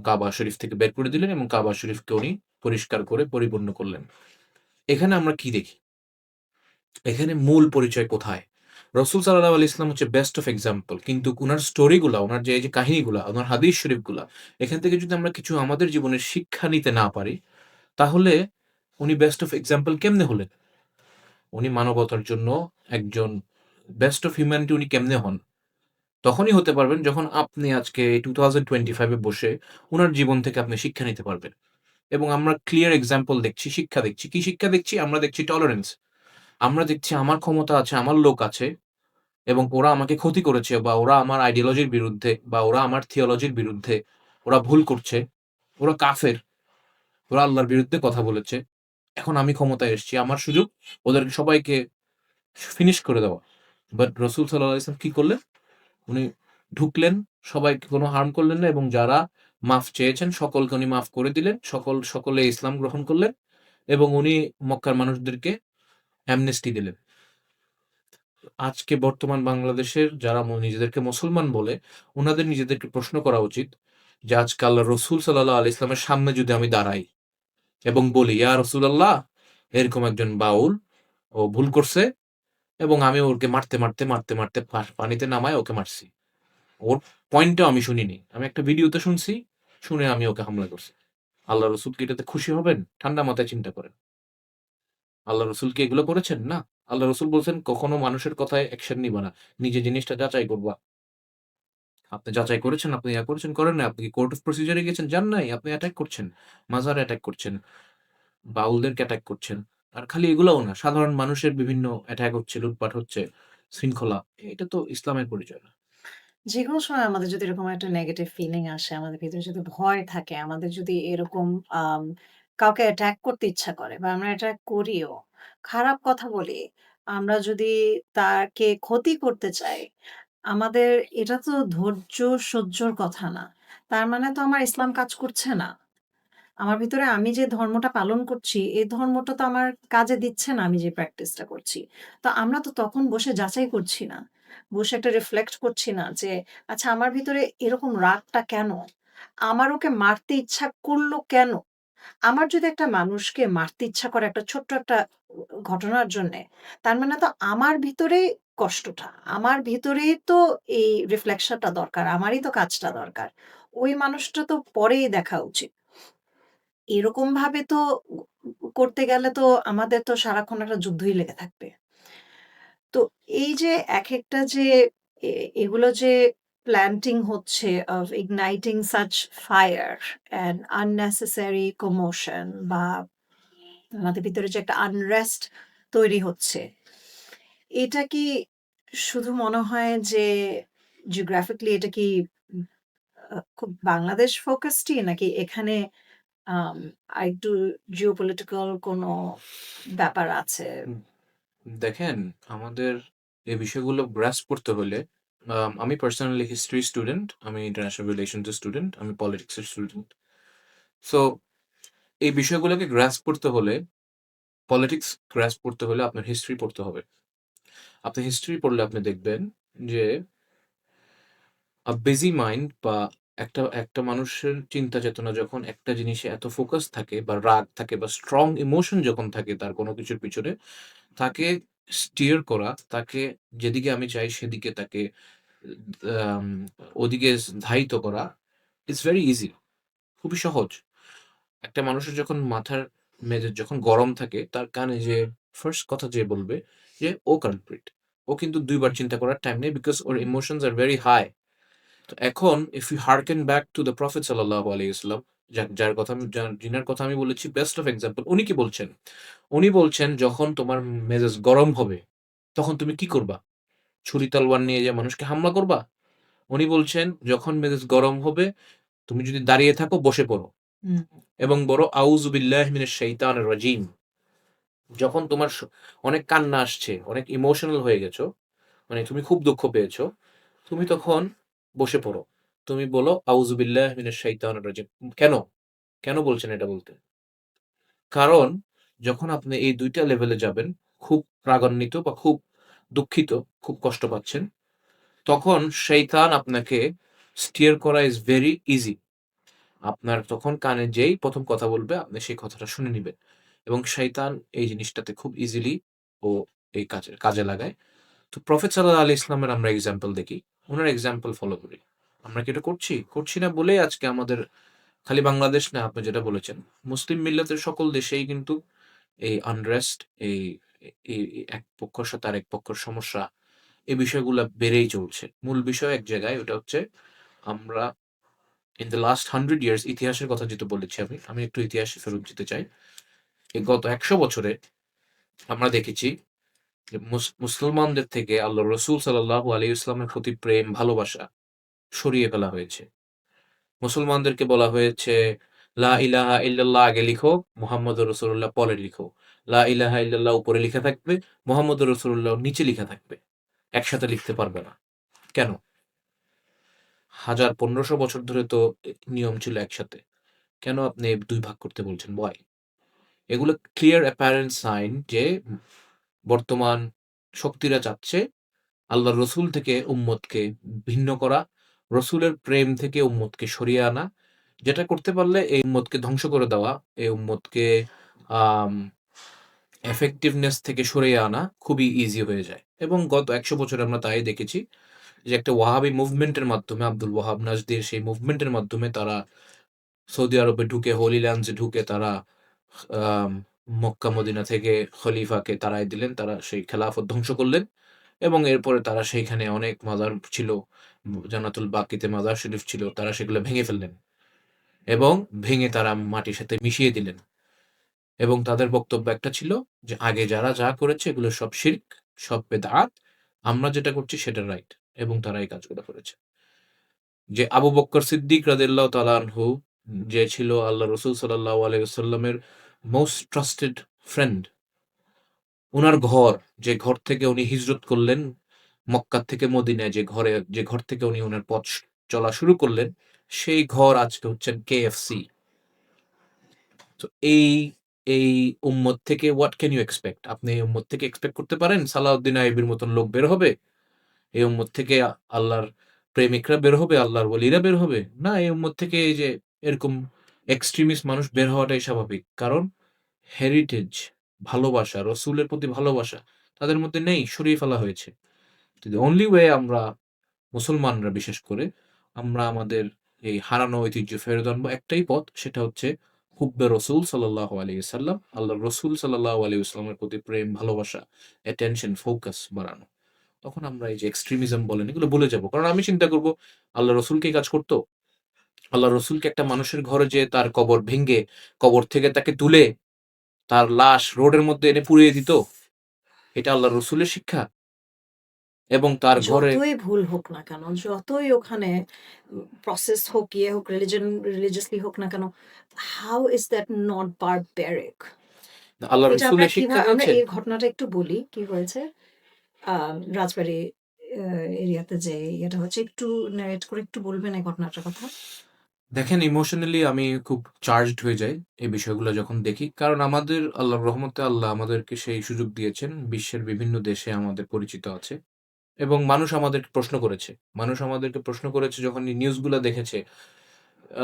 কাবা শরীফ থেকে বের করে দিলেন এবং কাবা শরীফকে উনি পরিষ্কার করে পরিপূর্ণ করলেন। এখানে আমরা কি দেখি? এখানে মূল পরিচয় কোথায়? রসুল সাল্লাল্লাহু আলাইহি ইসলাম হচ্ছে বেস্ট অফ এক্সাম্পল। কিন্তু উনার স্টোরিগুলা, উনার যে এই যে কাহিনীগুলা, উনার হাদিস শরীফগুলা, এখান থেকে যদি আমরা কিছু আমাদের জীবনের শিক্ষা নিতে না পারি, তাহলে উনি বেস্ট অফ এক্সাম্পল কেমনে হলেন? উনি মানবতার জন্য একজন বেস্ট অফ হিউম্যানিটি উনি কেমনে হন? তখনই হতে পারবেন যখন আপনি আজকে এই 2025 এ বসে উনার জীবন থেকে আপনি শিক্ষা নিতে পারবেন। এবং আমরা ক্লিয়ার এক্সাম্পল দেখছি, শিক্ষা দেখছি। কি শিক্ষা দেখছি? আমরা দেখছি টলারেন্স। আমরা দেখছি আমার ক্ষমতা আছে, আমার লোক আছে এবং ওরা আমাকে ক্ষতি করেছে বা ওরা আমার আইডিওলজির বিরুদ্ধে বা ওরা আমার থিওলজির বিরুদ্ধে, ওরা ভুল করছে, ওরা কাফের, ওরা আল্লাহর বিরুদ্ধে কথা বলেছে। এখন আমি ক্ষমতায় এসেছি। আমার সুযোগ ওদেরকে সবাইকে ফিনিশ করে দেওয়া। বাট রাসূল সাল্লাল্লাহু আলাইহি ওয়াসাল্লাম কি করলেন? উনি ঢুকলেন, সবাইকে কোনো হার্ম করলেন না এবং যারা মাফ চেয়েছেন সকলকে উনি মাফ করে দিলেন। সকলে ইসলাম গ্রহণ করলেন এবং উনি মক্কার মানুষদেরকে অ্যামনেস্টি দিলেন। আজকে বর্তমান বাংলাদেশের যারা নিজেদেরকে মুসলমান বলে, উনাদের নিজেদেরকে প্রশ্ন করা উচিত যে আজকে আল্লাহর রাসূল সাল্লাল্লাহু আলাইহি ইসলামের সামনে যদি আমি দাঁড়াই এবং বলি, "ইয়া রাসূলাল্লাহ, এরকম একজন বাউল, ও ভুল করছে এবং আমি ওকে মারতে পানিতে নামায় ওকে মারছি। ওর পয়েন্টটাও আমি শুনিনি। আমি একটা ভিডিওতে শুনছি, শুনে আমি ওকে হামলা করছি।" আল্লাহর রাসূল কি এটাতে খুশি হবেন? ঠান্ডা মাথায় চিন্তা করেন। আল্লাহ রসুল কি এগুলো করেছেন? না। আল্লাহ রসুল বলছেন, "কখনো মানুষের কথায় অ্যাকশন নিবা না। নিজে জিনিসটা যাচাই করবা।" আপনি যাচাই করেছেন, আপনি করেছেন, করেন নাই। আপনি কি কোর্ট অফ প্রসিজার এ গেছেন? যান নাই। আপনি অ্যাটাক করছেন। মাজার অ্যাটাক করছেন, বাউলদেরকে অ্যাটাক করছেন। আর খালি এগুলাও না, সাধারণ মানুষের বিভিন্ন অ্যাটাক হচ্ছে, লুটপাট হচ্ছে, শৃঙ্খলা। এটা তো ইসলামের পরিচয় না। যেকোনো সময় আমাদের যদি এরকম একটা নেগেটিভ ফিলিং আসে, আমাদের ভিতরে যদি ভয় থাকে, আমাদের যদি এরকম আম কাউকে অ্যাটাক করতে ইচ্ছা করে বা আমরা অ্যাটাক করিও, খারাপ কথা বলি, আমরা যদি তাকে ক্ষতি করতে চাই, আমাদের এটা তো ধৈর্য সহ্যর কথা না। তার মানে তো আমার ইসলাম কাজ করছে না। আমার ভিতরে আমি যে ধর্মটা পালন করছি, এই ধর্মটা তো আমার কাজে দিচ্ছে না আমি যে প্র্যাকটিসটা করছি। তো আমরা তো তখন বসে যাচাই করছি না। বসে একটা রিফ্লেক্ট করছি না যে, আচ্ছা আমার ভিতরে এরকম রাগটা কেন? আমার ওকে মারতে ইচ্ছা করলো কেন? আমার যদি একটা মানুষকে মারতে ইচ্ছা করে একটা ছোট্ট একটা ঘটনার জন্যে, তার মানে তো আমার ভিতরেই কষ্টটা। আমার ভিতরেই তো এই রিফ্লেকশনটা দরকার। আমারই তো কাজটা দরকার। ওই মানুষটা তো পরেই দেখা উচিত। এরকমভাবে তো করতে গেলে তো আমাদের তো সারাক্ষণ একটা যুদ্ধই লেগে থাকবে। তো এই যে একেকটা যে এ এগুলো যে প্ল্যান্টিং হচ্ছে of igniting such fire and unnecessary commotion বা আমাদের ভিতরে যে একটা আনরেস্ট তৈরি হচ্ছে, এটা কি শুধু মনে হয় যে জিওগ্রাফিক্যালি এটা কি উম খুব বাংলাদেশ ফোকাসডই নাকি এখানে আম আরেকটু জিওপলিটিক্যাল কোনো ব্যাপার আছে? হুম, দেখেন, আমাদের এই বিষয়গুলো গ্রাস্প করতে হলে আমি পার্সোনালি হিস্ট্রি স্টুডেন্ট, আমি ইন্টারন্যাশনাল রিলেশনস এর স্টুডেন্ট, আমি পলিটিক্স এর স্টুডেন্ট। সো এই বিষয়গুলোকে গ্রাস্প করতে হলে, পলিটিক্স গ্রাস্প করতে হলে আপনার হিস্ট্রি পড়তে হবে। আপনি হিস্ট্রি পড়লে আপনি দেখবেন যে বিজি মাইন্ড বা একটা মানুষের চিন্তা চেতনা যখন একটা জিনিসে এত ফোকাস থাকে বা রাগ থাকে বা স্ট্রং ইমোশন যখন থাকে তার কোনো কিছুর পিছনে, তাকে স্টিয়ার করা, তাকে যেদিকে আমি চাই সেদিকে তাকে আম ওদিকে ধাবিত করা ইটস ভেরি ইজি। খুবই সহজ। একটা মানুষের যখন মাথার মেজাজ যখন গরম থাকে, তার কানে যে ফার্স্ট কথা যে বলবে যে, "ও কালপ্রিট।" ও কিন্তু ২ বার চিন্তা করার টাইম নেই বিকজ ওর ইমোশনস আর ভেরি হাই। তো এখন if you harken back to the prophet সাল্লাল্লাহু আলাইহি ওয়াসাল্লাম, যার কথা যিনার কথা আমি বলেছি বেস্ট অফ এক্সাম্পল, উনি কি বলছেন? উনি বলছেন, "যখন তোমার মেজাজ গরম হবে, তখন তুমি কি করবা? ছুরি তলোয়ার নিয়ে যেয়ে মানুষকে হামলা করবা?" উনি বলছেন, "যখন মেজাজ গরম হবে, তুমি যদি দাঁড়িয়ে থাকো, বসে পড়ো হুম, এবং বলো, আউযু বিল্লাহি মিনাশ শাইতানির রাজিম।" যখন তোমার অনেক কান্না আসছে, অনেক ইমোশনাল হয়ে গেছো, মানে তুমি খুব দুঃখ পেয়েছো, তুমি তখন বসে পড়ো। তুমি বলো, আউযু বিল্লাহি মিনাশ শাইতানির রাজিম। কেন? কেন বলছেন এটা বলতে? কারণ যখন আপনি এই ২ টা লেভেলে যাবেন, খুব রাগান্বিত বা খুব দুঃখিত, খুব কষ্ট পাচ্ছেন, তখন শয়তান আপনাকে স্টিয়ার করা ইজ ভেরি ইজি। আপনার তখন কানে যেই ১ম কথা বলবে, আপনি সেই কথাটা শুনে নিবেন। এবং শয়তান এই জিনিসটাতে খুব ইজিলি ও এই কাজে লাগায়। তো প্রফেট সাল্লাল্লাহু আলাইহি ইসলামের আমরা এক্সাম্পল দেখি। উনার এক্সাম্পল ফলো করি। আমরা কি এটা করছি? করছি না বলেই আজকে আমাদের খালি বাংলাদেশ না, আপনি যেটা বলেছেন। মুসলিম মিল্লাতের সকল দেশেই কিন্তু এই আনরেস্ট, এই এই এক পক্ষের সাথে আরেক পক্ষের সমস্যা, এই বিষয়গুলা বেড়েই চলছে। মূল বিষয় এক জায়গায়, ওটা হচ্ছে আমরা ইন দ্যা লাস্ট 100 ইয়ার্স, ইতিহাসের কথা যেহেতু বলেছি আমি একটু ইতিহাসে ফেরত যেতে চাই। এই গত ১০০ বছরে আমরা দেখেছি যে মুসলমানদের থেকে আল্লাহর রাসূল সাল্লাল্লাহু আলাইহি ওয়াসাল্লামের প্রতি প্রেম, ভালোবাসা সরিয়ে ফেলা হয়েছে। মুসলমানদেরকে বলা হয়েছে, লা ইলাহা ইল্লাল্লাহ আগে লিখো, মুহাম্মদুর রাসূলুল্লাহ পরে লিখো। লা ইলাহা ইল্লাল্লাহ উপরে লিখা থাকবে, মুহাম্মদুর রাসূলুল্লাহ নিচে লিখা থাকবে। একসাথে লিখতে পারবে না। কেন? ১৫০০ বছর ধরে তো নিয়ম ছিল একসাথে। কেন আপনি ২ ভাগ করতে বলছেন? Why? এগুলো ক্লিয়ার অ্যাপারেন্ট সাইন যে বর্তমান শক্তিরা চাচ্ছে আল্লাহর রসুল থেকে উম্মতকে ভিন্ন করা, রসুলের প্রেম থেকে উম্মতকে সরিয়ে আনা। যেটা করতে পারলে এই উম্মতকে ধ্বংস করে দেওয়া, এই উম্মতকে আম effectiveness থেকে সরিয়ে আনা খুবই ইজি হয়ে যায়। এবং গত ১০০ বছরে আমরা তাই দেখেছি যে একটা ওয়াহাবি মুভমেন্টের মাধ্যমে, আব্দুল ওয়াহাব নাজদীর সেই মুভমেন্টের মাধ্যমে তারা সৌদি আরবে ঢুকে, হোলি ল্যান্ডস এ ঢুকে তারা আম মক্কা মদিনা থেকে খলিফাকে তাড়ায় দিলেন। তারা সেই খেলাফত ধ্বংস করলেন এবং এরপরে তারা সেইখানে অনেক মাজার ছিল, জান্নাতুল বাকিতে মাজার শরীফ ছিল। তারা সেগুলো ভেঙে ফেললেন এবং ভেঙে তারা মাটির সাথে মিশিয়ে দিলেন। এবং তাদের বক্তব্য একটা ছিল যে, আগে যারা যা করেছে এগুলো সব শিরক, সব বেদাত। আমরা যেটা করছি সেটা রাইট। এবং তারা এই কাজগুলো করেছে। যে আবু বক্কর সিদ্দিক রাদিয়াল্লাহু তাআলা আনহু, যে ছিল আল্লাহ রাসূল সাল্লাল্লাহু আলাইহি ওয়াসাল্লামের মোস্ট ট্রাস্টেড ফ্রেন্ড। উনার ঘর, যে ঘর থেকে উনি হিজরত করলেন মক্কা থেকে মদিনায়, যে ঘর থেকে উনি উনার পথ চলা শুরু করলেন, সেই ঘর আজকে হচ্ছেন KFC। তো এই উম্মত থেকে হোয়াট ক্যান ইউ এক্সপেক্ট? আপনি এই উম্মত থেকে এক্সপেক্ট করতে পারেন সালাউদ্দিন আইয়ুবীর মতন লোক বের হবে? এই উম্মত থেকে আল্লাহর প্রেমিকরা বের হবে, আল্লাহর ওলিরা বের হবে? না, এই উম্মত থেকে এই যে এরকম এক্সট্রিমিস্ট মানুষ বের হওয়াটাই স্বাভাবিক। কারণ হেরিটেজ, ভালোবাসা, রসুলের প্রতি ভালোবাসা তাদের মধ্যে নেই, সরিয়ে ফেলা হয়েছে। তো the only way আমরা মুসলমানরা বিশেষ করে আমরা আমাদের এই হারানো ঐতিহ্য ফেরত আনবো একটাই পথ, সেটা হচ্ছে হুব্বে রসুল সাল্লাল্লাহু আলাইহি ওয়াসাল্লাম, আল্লাহর রসুল সাল্লাল্লাহু আলাইহি ওয়াসাল্লামের প্রতি প্রেম, ভালোবাসা, অ্যাটেনশন, ফোকাস বাড়ানো। তখন আমরা এই যে এক্সট্রিমিজম বলেন এগুলো ভুলে যাবো। কারণ আমি চিন্তা করব, আল্লাহ রসুল কি এই কাজ করতো? আল্লাহ রসুল কি একটা মানুষের ঘরে যেয়ে তার কবর ভেঙে, কবর থেকে তাকে তুলে তার লাশ রোডের মধ্যে এনে পুড়িয়ে দিত? এটা আল্লাহর রসুলের শিক্ষা? এবং তার ঘরে যতই ভুল হোক না কেন, যতই ওখানে প্রসেস হোক, ইয়ে হোক, রিলিজিয়াসলি হোক না কেন, how is that not barbaric? আল্লাহ এটা আমরা রসুলের শিক্ষা আমরা হচ্ছে এই ঘটনাটা একটু বলি কি হয়েছে। রাজবাড়ী এরিয়াতে যে ইয়েটা হচ্ছে, একটু ন্যারেট করে একটু বলবেন এই ঘটনাটার কথা? দেখেন, ইমোশনালি আমি খুব চার্জড হয়ে যাই এই বিষয়গুলো যখন দেখি। কারণ আমাদের আল্লাহর রহমতে আল্লাহ আমাদেরকে সেই সুযোগ দিয়েছেন। বিশ্বের বিভিন্ন দেশে আমাদের পরিচিত আছে এবং মানুষ আমাদেরকে প্রশ্ন করেছে। মানুষ আমাদেরকে প্রশ্ন করেছে যখন এই নিউজগুলা দেখেছে,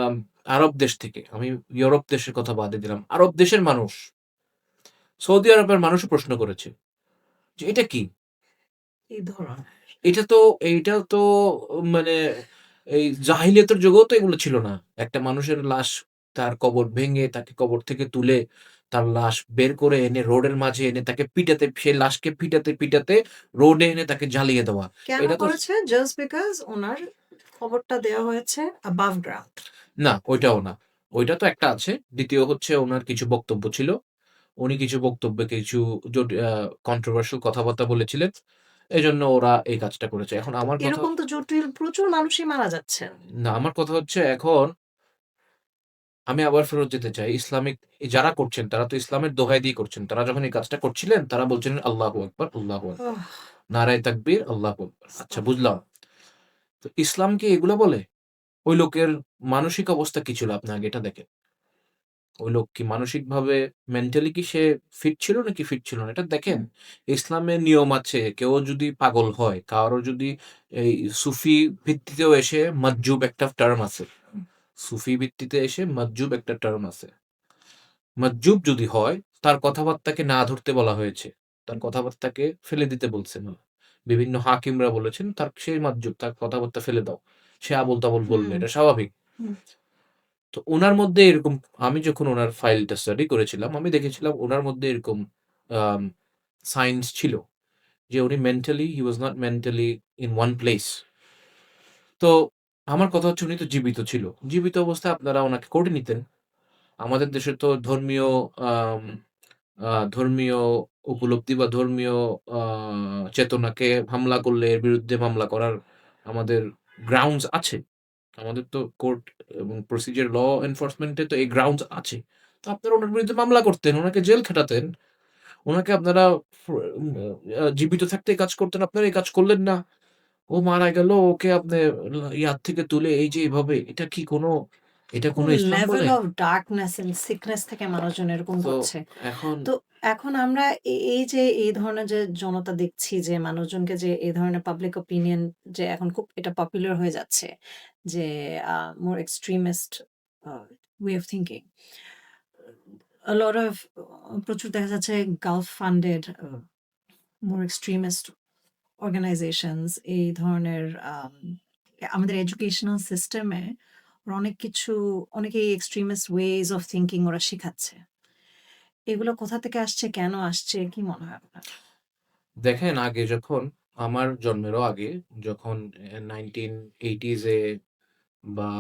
আম আরব দেশ থেকে, আমি ইউরোপ দেশের কথা বাদে দিলাম। আরব দেশের মানুষ, সৌদি আরবের মানুষও প্রশ্ন করেছে যে, "এটা কি? এই ধরনের এটা তো এইটা তো মানে এই জাহিলিয়াতের যুগেও তো এগুলো ছিল না। একটা মানুষের লাশ, তার কবর ভেঙে তাকে কবর থেকে তুলে তার লাশ বের করে এনে রোডের মাঝে এনে তাকে পিটাতে, সেই লাশকে পিটাতে রোডে এনে তাকে জ্বালিয়ে দেওয়া। কেন এটা তো করেছে? জাস্ট বিকজ ওনার খবরটা দেওয়া হয়েছে অ্যাবাভ গ্রাউন্ড। না, ওইটাও না। ওইটা তো একটা আছে। দ্বিতীয় হচ্ছে উনার কিছু বক্তব্য ছিল। উনি কিছু বক্তব্যে কিছু কন্ট্রোভার্সিয়াল কথাবার্তা বলেছিলেন। এজন্য ওরা এই কাজটা করেছে। এখন আমার কথা, এরকম তো জটিল প্রচুর মানুষই মারা যাচ্ছেন। না, আমার কথা হচ্ছে এখন আমি আবার ফেরত যেতে চাই। ইসলামিক যারা করছেন তারা তো ইসলামের দোহাই দিয়ে করছেন। তারা যখন এই কাজটা করছিলেন তারা বলছিলেন আল্লাহু আকবার, আল্লাহু আকবার। আহ! নারায়ে তাকবীর, আল্লাহু আকবার। আচ্ছা, বুঝলাম। তো ইসলাম কি এগুলা বলে? ওই লোকের মানসিক অবস্থা কি ছিল আপনি আগে এটা দেখেন। ওই লোক কি মানসিকভাবে মেন্টালি কি সে ফিট ছিল নাকি ফিট ছিল না? এটা দেখেন, ইসলামের নিয়ম আছে কেউ যদি পাগল হয়, কারো যদি এই সুফি ভিত্তিতেও এসে মাজ্জুব একটা টার্ম আছে। সুফি ভিত্তিতে এসে মাজ্জুব একটা টার্ম আছে। মাজ্জুব যদি হয় তার কথাবার্তাকে না ধরতে বলা হয়েছে। তার কথাবার্তাকে ফেলে দিতে বলছেন। বিভিন্ন হাকিমরা বলেছেন তার সে মাজ্জুব, তার কথাবার্তা ফেলে দাও। সে আবোল-তাবোল বলবে, হুম, এটা স্বাভাবিক। হুম। তো উনার মধ্যে এরকম, আমি যখন উনার ফাইলটা স্টাডি করেছিলাম, আমি দেখেছিলাম উনার মধ্যে এরকম আম সাইনস ছিল যে উনি mentally he was not mentally in one place. তো আমার কথা হচ্ছে উনি তো জীবিত ছিল। জীবিত অবস্থায় আপনারা উনাকে কোর্টে নিতেন। আমাদের দেশে তো আম ধর্মীয় উপলব্ধি বা ধর্মীয় আ চেতনাকে হামলা করলে এর বিরুদ্ধে মামলা করার আমাদের গ্রাউন্ডস আছে। আমাদের তো কোর্ট এবং প্রসিডিউর ল এনফোর্সমেন্ট এ তো এই গ্রাউন্ডস আছে। তো আপনারা উনার বিরুদ্ধে মামলা করতেন, উনাকে জেল খাটাতেন। উনাকে আপনারা ফ জীবিত থাকতে এই কাজ করতেন, আপনারা এই কাজ করলেন না। ও মারা গেল, ওকে আপনি ইয়াদ থেকে তুলে এই যে এভাবে, এটা কোন কোনো ইসলাম লেভেল বলে? অফ ডার্কনেস এন্ড সিকনেস থেকে মানুষজন এরকম তো করছে। এখন তো এখন আমরা এই যে এই ধরনের যে জনতা দেখছি যে মানুষজনকে যে এই ধরনের পাবলিক ওপিনিয়ন যে এখন খুব এটা পপুলার হয়ে যাচ্ছে যে more extremist way of thinking. a lot of প্রচুর দেখা যাচ্ছে Gulf funded more extremist organisations এই ধরনের আমাদের এডুকেশনাল সিস্টেমে অনেক কিছু অনেকেই এক্সট্রিমিস্ট ওয়েজ অফ থিংকিং ওরা শিখাচ্ছে। এগুলো কোথা থেকে আসছে, কেন আসছে, কি মনে হয় আপনার? দেখেন, আগে যখন আমার জন্মেরও আগে যখন 1980s এ বা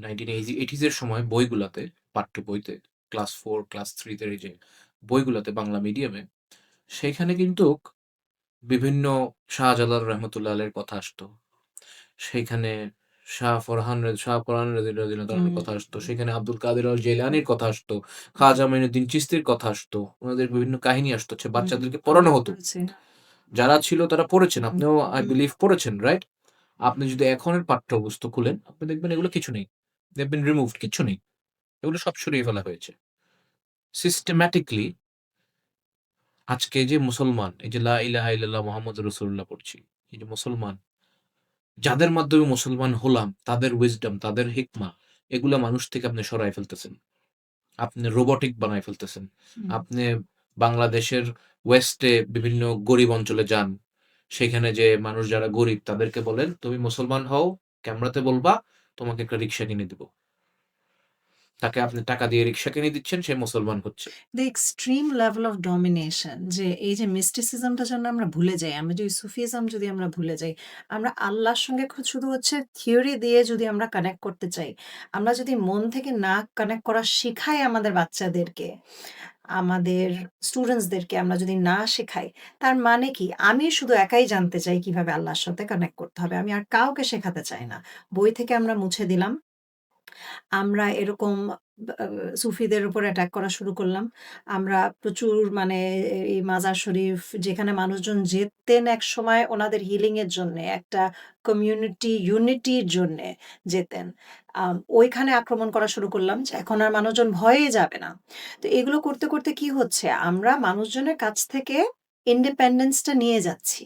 1980s এর সময় বইগুলাতে, পাঠ্য বইতে ক্লাস 4, ক্লাস 3 তে এই যে বইগুলাতে বাংলা মিডিয়ামে, সেখানে কিন্তু বিভিন্ন শাহজালাল রহমতুল্লাহ আলাইহির কথা আসতো। সেইখানে শাহ ফরহান রাদিয়াল্লাহু হুম, আনহুর কথা আসতো। সেখানে আব্দুল কাদের আল জিলানীর কথা আসতো। খাজা মাইনুদ্দিন চিশতির কথা আসতো। উনাদের বিভিন্ন কাহিনী আসতো। হুম, বাচ্চাদেরকে পড়ানো আমরা হতো। পড়েছি। যারা ছিল তারা পড়েছেন। হুম, আপনিও আই হুম। বিলিভ পড়েছেন, রাইট? আপনি যদি এখনের পাঠ্যপুস্তক খুলেন, আপনি দেখবেন এগুলো কিছু নেই। দে হ্যাভ বিন রিমুভড, কিচ্ছু নেই। এগুলো সব সরিয়ে ফেলা হয়েছে। সিস্টেম্যাটিক্যালি আজকে যে মুসলমান, এই যে লা ইলাহা ইল্লাল্লাহ মুহাম্মাদুর রাসূলুল্লাহ পড়ছি, এই যে মুসলমান, যাদের মাধ্যমে মুসলমান হলাম, তাদের উইজডম, তাদের হিকমা, এগুলা মানুষ থেকে আপনি সরায় ফেলতেছেন। আপনি রোবটিক বানায় ফেলতেছেন। হুম। আপনি বাংলাদেশের ওয়েস্টে বিভিন্ন গরিব অঞ্চলে যান। সেখানে যে মানুষ যারা গরিব তাদেরকে বলেন, "তুমি মুসলমান হও, ক্যামেরাতে বলবা, তোমাকে একটা রিক্সা কিনে দিব।" তাকে আপনি টাকা দিয়ে রিক্সা কিনে দিচ্ছেন, সে মুসলমান হচ্ছে। The extreme level of domination যে এই যে মিস্টিসিজমটা যেন আমরা ভুলে যাই, আমরা যদি সুফিজম যদি আমরা ভুলে যাই, আমরা আল্লাহর সঙ্গে শুধু হচ্ছে থিওরি দিয়ে যদি আমরা কানেক্ট করতে চাই, আমরা যদি মন থেকে না কানেক্ট করা শিখাই আমাদের বাচ্চাদেরকে, আমাদের স্টুডেন্টসদেরকে আমরা যদি না শেখাই, তার মানে কি? আমি শুধু একাই জানতে চাই কিভাবে আল্লাহর সাথে কানেক্ট করতে হবে। আমি আর কাউকে শেখাতে চাই না। বই থেকে আমরা মুছে দিলাম। আমরা এরকম আ সুফিদের উপর অ্যাটাক করা শুরু করলাম। আমরা প্রচুর মানে এই মাজার শরীফ যেখানে মানুষজন যেতেন একসময় ওনাদের হিলিং এর জন্যে, একটা কমিউনিটি ইউনিটির জন্যে যেতেন। ওইখানে আক্রমণ করা শুরু করলাম যে এখন আর মানুষজন ভয়েই যাবে না। তো এগুলো করতে, করতে কি হচ্ছে? আমরা মানুষজনের কাছ থেকে ইন্ডিপেন্ডেন্স টা নিয়ে যাচ্ছি।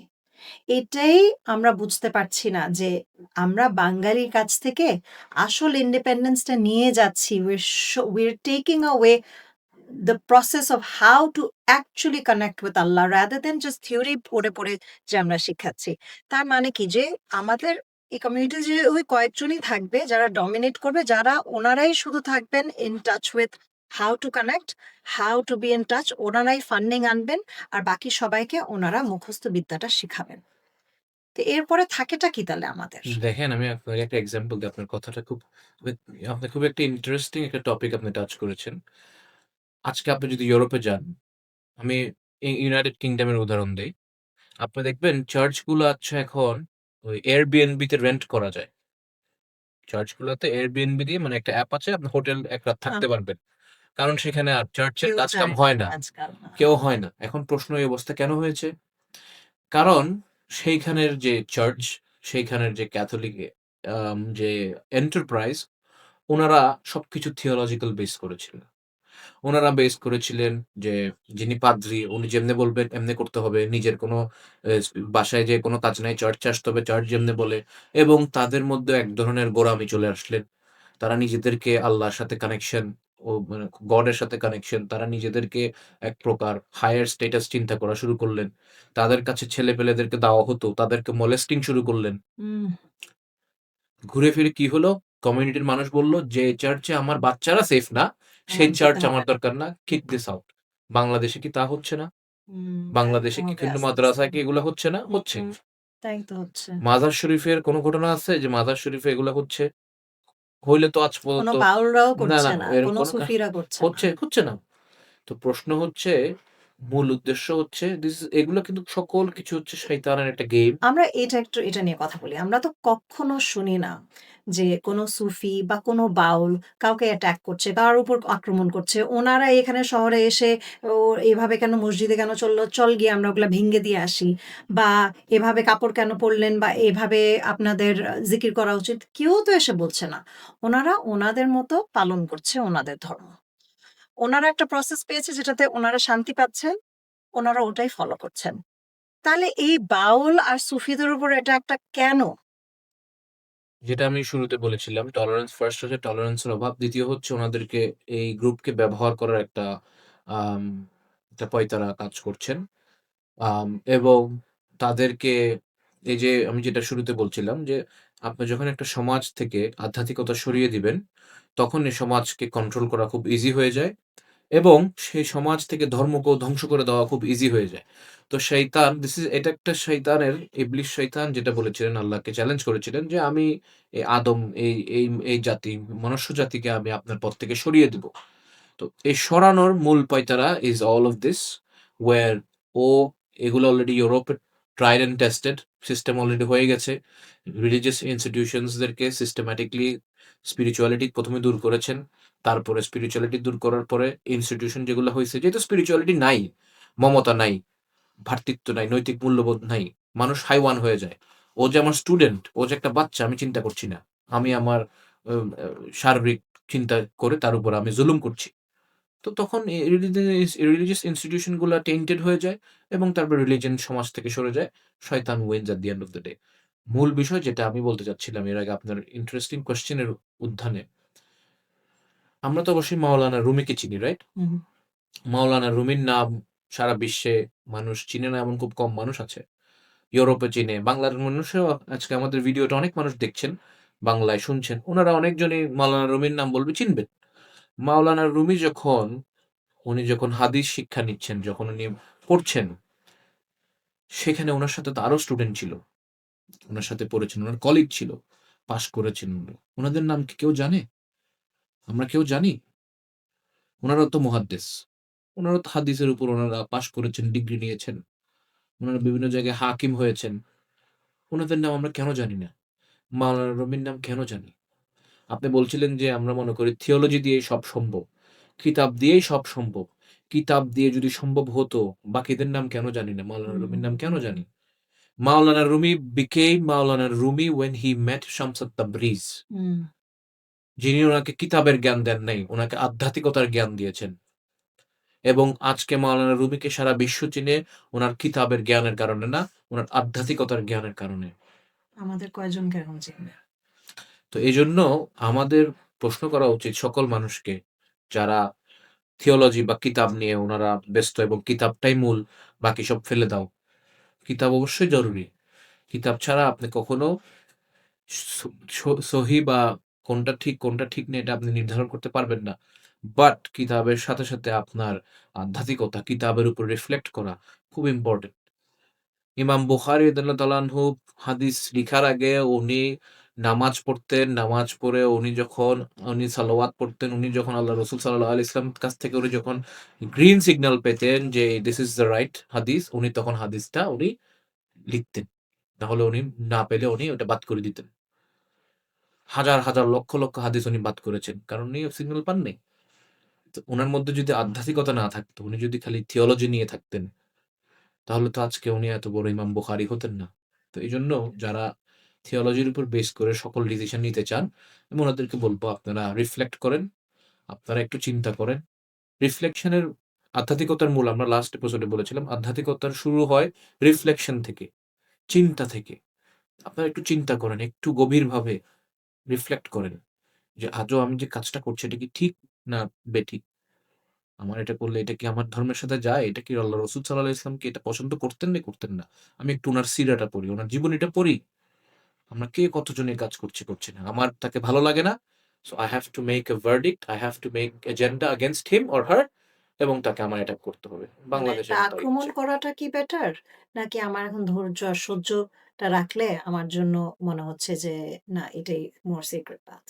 এটাই আমরা বুঝতে পারছি না যে আমরা বাঙালির কাছ থেকে আসল ইন্ডিপেন্ডেন্সটা নিয়ে যাচ্ছি। we're taking away the process of how to actually connect with Allah rather than just theory পড়ে, পড়ে যে আমরা শিখাচ্ছি। তার মানে কি যে আমাদের এই কমিউনিটি যে ওই কয়েকজনই থাকবে যারা ডমিনেট করবে, যারা ওনারাই শুধু থাকবেন in touch with how to connect, how to be in touch, ওনারাই ফান্ডিং আনবেন আর বাকি সবাইকে ওনারা মুখস্থ বিদ্যাটা শিখাবেন। তো এরপরে থাকেটা কি তাহলে আমাদের? দেখেন, আমি আপনাকে একটা এক্সাম্পল দিই। আপনার কথাটা খুব আপনি খুব একটা ইন্টারেস্টিং একটা টপিক আপনি টাচ করেছেন। আজকে আপনি যদি ইউরোপে যান, আমি ইউনাইটেড কিংডম এর উদাহরণ দেই। আপনি দেখবেন চার্চগুলো আচ্ছা এখন ওই Airbnb তে রেন্ট করা যায়। চার্চগুলোতে Airbnb দিয়ে মানে একটা অ্যাপ আছে, আপনি হোটেল ১ রাত আ থাকতে পারবেন। কারণ সেখানে আর চার্চের কেউ কাজ-কাম যায় হয় না না। আজকাল। না। কেউ হয় না। এখন প্রশ্ন এই অবস্থা কেন হয়েছে? কারণ সেইখানের যে চার্চ, সেইখানের যে ক্যাথলিক যে এন্টারপ্রাইজ, উনারা সবকিছু theological বেস করেছিলেন। উনারা বেস করেছিলেন যে যিনি পাদ্রী উনি যেমনে বলবেন এমনে করতে হবে। নিজের কোনো বাসায় যেয়ে কোনো কাজ নাই, চার্চে আসতে হবে, চার্চ যেমনে বলে এবং তাদের মধ্যে এক ধরনের গোঁড়ামি চলে আসলেন। তারা নিজেদেরকে আল্লাহর সাথে কানেকশন ও মানে গডের সাথে কানেকশন তারা নিজেদেরকে এক প্রকার হায়ার স্ট্যাটাস চিন্তা করা শুরু করলেন। তাদের কাছে ছেলেপেলেদেরকে দেওয়া হতো, তাদেরকে মোলেস্টিং শুরু করলেন। হুম, ঘুরে ফিরে কি হলো? কমিউনিটির মানুষ বলল, "যে চার্চে আমার বাচ্চারা সেফ না, আমার সেই যেতে চার্চ হবে আমার না। দরকার না। Kick this out." বাংলাদেশে কি তা হচ্ছে না? হুম, বাংলাদেশে একদম কি হবে কিন্তু আস্তে, আস্তে। মাদ্রাসায় কি এগুলা হচ্ছে না? হুম, হচ্ছে। হুম, তাই তো হচ্ছে। মাজার শরীফের কোন ঘটনা আছে যে মাজার শরীফে এগুলা হচ্ছে? হইলে তো আজ কোন পর্যন্ত বাউলরাও না, করছে না না, কোন এরকম সুফিরা করছে না। হচ্ছে না। তো প্রশ্ন হচ্ছে, মূল উদ্দেশ্য হচ্ছে এগুলো কিন্তু সকল কিছু হচ্ছে শয়তানের একটা গেম। আমরা এটা নিয়ে কথা বলি। আমরা তো কখনো শুনি না যে কোন সুফি বা কোন বাউল কাউকে অ্যাটাক করছে, কারো উপর আক্রমণ করছে। ওনারা এখানে শহরে এসে ও এভাবে কেন মসজিদে কেন চলল? চল গিয়ে আমরা ওগুলা ভেঙে দিয়ে আসি। বা এভাবে কাপড় কেন পরলেন? বা এভাবে আপনাদের জিকির করা উচিত। কেউ তো এসে বলছে না। ওনারা ওনাদের মতো পালন করছে ওনাদের ধর্ম। ওনারা একটা প্রসেস পেয়েছে যেটাতে ওনারা শান্তি পাচ্ছেন, ওনারা ওটাই ফলো করছেন। তাহলে এই বাউল আর সুফিদের উপর এটা একটা কেন? যেটা আমি শুরুতে বলেছিলাম টলারেন্স ফার্স্ট হচ্ছে টলারেন্সের অভাব। দ্বিতীয় হচ্ছে উনাদেরকে এই গ্রুপকে ব্যবহার করার আম একটা পয়তারা কাজ করছেন। আম এবং তাদেরকে এই যে আমি যেটা শুরুতে বলছিলাম যে, আপনি যখন একটা সমাজ থেকে আধ্যাত্মিকতা সরিয়ে দিবেন, তখন এই সমাজকে কন্ট্রোল করা খুব ইজি হয়ে যায় এবং সেই সমাজ থেকে ধর্মকেও ধ্বংস করে দেওয়া খুব ইজি হয়ে যায়। তো শয়তান এটা একটা শয়তানের ইবলিস শয়তান যেটা বলেছিলেন আল্লাহকে চ্যালেঞ্জ করেছিলেন যে, "আমি এই আদম এই জাতি মনুষ্য জাতিকে আমি আপনার পথ থেকে সরিয়ে দিব।" তো এই সরানোর মূল পায়তারা is all of this where ও এগুলো অলরেডি ইউরোপে tried and tested system already হয়ে গেছে। রিলিজিয়াস ইনস্টিটিউশনস দেরকে সিস্টেম্যাটিকলি স্পিরিচুয়ালিটি ১ম এ দূর করেছেন। তারপরে স্পিরিচুয়ালিটি দূর করার পরে ইনস্টিটিউশন যেগুলো হইছে যেহেতু স্পিরিচুয়ালিটি নাই, মমতা নাই, ভ্রাতৃত্ব নাই, নৈতিক মূল্যবোধ নাই। মানুষ হাইওয়ান হয়ে যায়। ও যে আমার স্টুডেন্ট, ও যে একটা বাচ্চা আমি চিন্তা করছি না। আমি আমার আ আ সার্বিক চিন্তা করে তার উপর আমি জুলুম করছি। তো তখন রিলিজিয়াস ইনস্টিটিউশন গুলা টেইনটেড হয়ে যায় এবং তারপর রিলিজিয়ন সমাজ থেকে সরে যায়। শয়তান wins at the end of the day. মূল বিষয় যেটা আমি বলতে চাচ্ছিলাম এর আগে আপনার ইন্টারেস্টিং কোয়েশ্চেন এর উত্থানে, আমরা তো অবশ্যই মাওলানা রুমিকে চিনি, রাইট? হুম, মাওলানা রুমির নাম সারা বিশ্বে মানুষ চিনে না এমন খুব কম মানুষ আছে। ইউরোপে চিনে, বাংলার মানুষও আজকে আমাদের ভিডিওটা অনেক মানুষ দেখছেন, বাংলায় শুনছেন। উনারা অনেকজনই মাওলানা রুমির নাম বলবে চিনবেন। মাওলানা রুমি উনি যখন হাদিস শিক্ষা নিচ্ছেন, যখন উনি পড়ছেন, সেখানে উনার সাথে তো আরো স্টুডেন্ট ছিল। উনার সাথে পড়েছেন, উনার কলিগ ছিল। পাস করেছেন উনি। উনাদের নাম কি কেউ জানে? আমরা কেউ জানি? উনারাও তো মুহাদ্দিস। উনারাও তো হাদিসের উপর উনারা পাস করেছেন, ডিগ্রি নিয়েছেন। উনারা বিভিন্ন জায়গায় হাকিম হয়েছেন। উনাদের নাম আমরা কেন জানি না? মাওলানা রুমির নাম কেন জানি? আপনি বলছিলেন যে আমরা মনে করি থিওলজি দিয়েই সব সম্ভব। কিতাব দিয়েই সব সম্ভব। কিতাব দিয়ে যদি সম্ভব হতো, বাকিদের নাম কেন জানি না? মাওলানা হুম, রুমির নাম কেন জানি? Maulana Rumi became Maulana Rumi when he met Shamsat Tabriz, হুম। যিনি উনাকে কিতাবের জ্ঞান দেন নাই, উনাকে আধ্যাত্মিকতার জ্ঞান দিয়েছেন। এবং আজকে মাওলানা রুমিকে সারা বিশ্ব চিনে উনার কিতাবের জ্ঞানের কারণে না, উনার আধ্যাত্মিকতার জ্ঞানের কারণে। আমাদের কয়জনকে এখন চিনবে? তো এজন্য আমাদের প্রশ্ন করা উচিত সকল মানুষকে, যারা থিওলজি বা কিতাব নিয়ে উনারা ব্যস্ত এবং কিতাবটাই মূল, বাকি সব ফেলে দাও। কিতাব অবশ্যই জরুরি। কিতাব ছাড়া আপনি কখনো স স সহি বা কোনটা ঠিক না এটা আপনি নির্ধারণ করতে পারবেন না। বাট কিতাবের সাথে আপনার আধ্যাত্মিকতা, কিতাবের উপর রিফ্লেক্ট করা খুব ইম্পোর্টেন্ট। ইমাম বুখারী রাদিয়াল্লাহু তাআলা আনহু হাদিস লিখার আগে উনি নামাজ পড়তেন। নামাজ পড়ে উনি সালাওয়াত পড়তেন। উনি যখন আল্লাহর রাসূল সাল্লাল্লাহু আলাইহি ওয়াসাল্লাম কাছ থেকে উনি যখন গ্রিন সিগন্যাল পেতেন যে দিস ইস দ্যা রাইট হাদিস, উনি তখন হাদিসটা লিখতেন। নাহলে উনি না পেলে উনি ওটা বাদ করে দিতেন। হাজার লক্ষ হাদিস উনি বাদ করেছেন। কারণ উনি সিগন্যাল পান নাই। তো উনার মধ্যে যদি আধ্যাত্মিকতা না থাকতো, উনি যদি খালি থিওলজি নিয়ে থাকতেন, তাহলে তো আজকে উনি এত বড় ইমাম বুখারী হতেন না। তো এজন্য যারা থিওলজির উপর বেস করে সকল ডিসিশন নিতে চান, এবং ওনাদেরকে বলবো আপনারা রিফ্লেক্ট করেন, আপনারা একটু চিন্তা করেন। রিফ্লেকশনের আধ্যাত্মিকতার মূল আমরা লাস্ট এপিসোডে বলেছিলাম, আধ্যাত্মিকতার শুরু হয় রিফ্লেকশন থেকে, চিন্তা থেকে। আপনারা একটু চিন্তা করেন, একটু গভীরভাবে রিফ্লেক্ট করেন যে আজও আমি যে কাজটা করছি এটা কি ঠিক না বেঠিক? আমার এটা করলে এটা কি আমার ধর্মের সাথে যায়? এটা কি আল্লাহ রসুল সাল্লাল্লাহু আলাইহি ওয়াসাল্লাম কি এটা পছন্দ করতেন না করতেন না? আমি একটু উনার সিরাটা পড়ি, উনার জীবনীটা পড়ি। আমরা কে কতজন এই কাজ করছি, করছি না। আমার তাকে ভালো লাগে না। So I have to make a verdict, I have to make agenda against him or her, এবং তাকে আমার অ্যাটাক করতে হবে। মানে বাংলাদেশে তা এখন তাই আক্রমণ হচ্ছে। করাটা কি বেটার? নাকি আমার এখন ধৈর্য আর সহ্যটা রাখলে আমার জন্য মনে হচ্ছে যে না এটাই মোর সিক্রেট পাথ।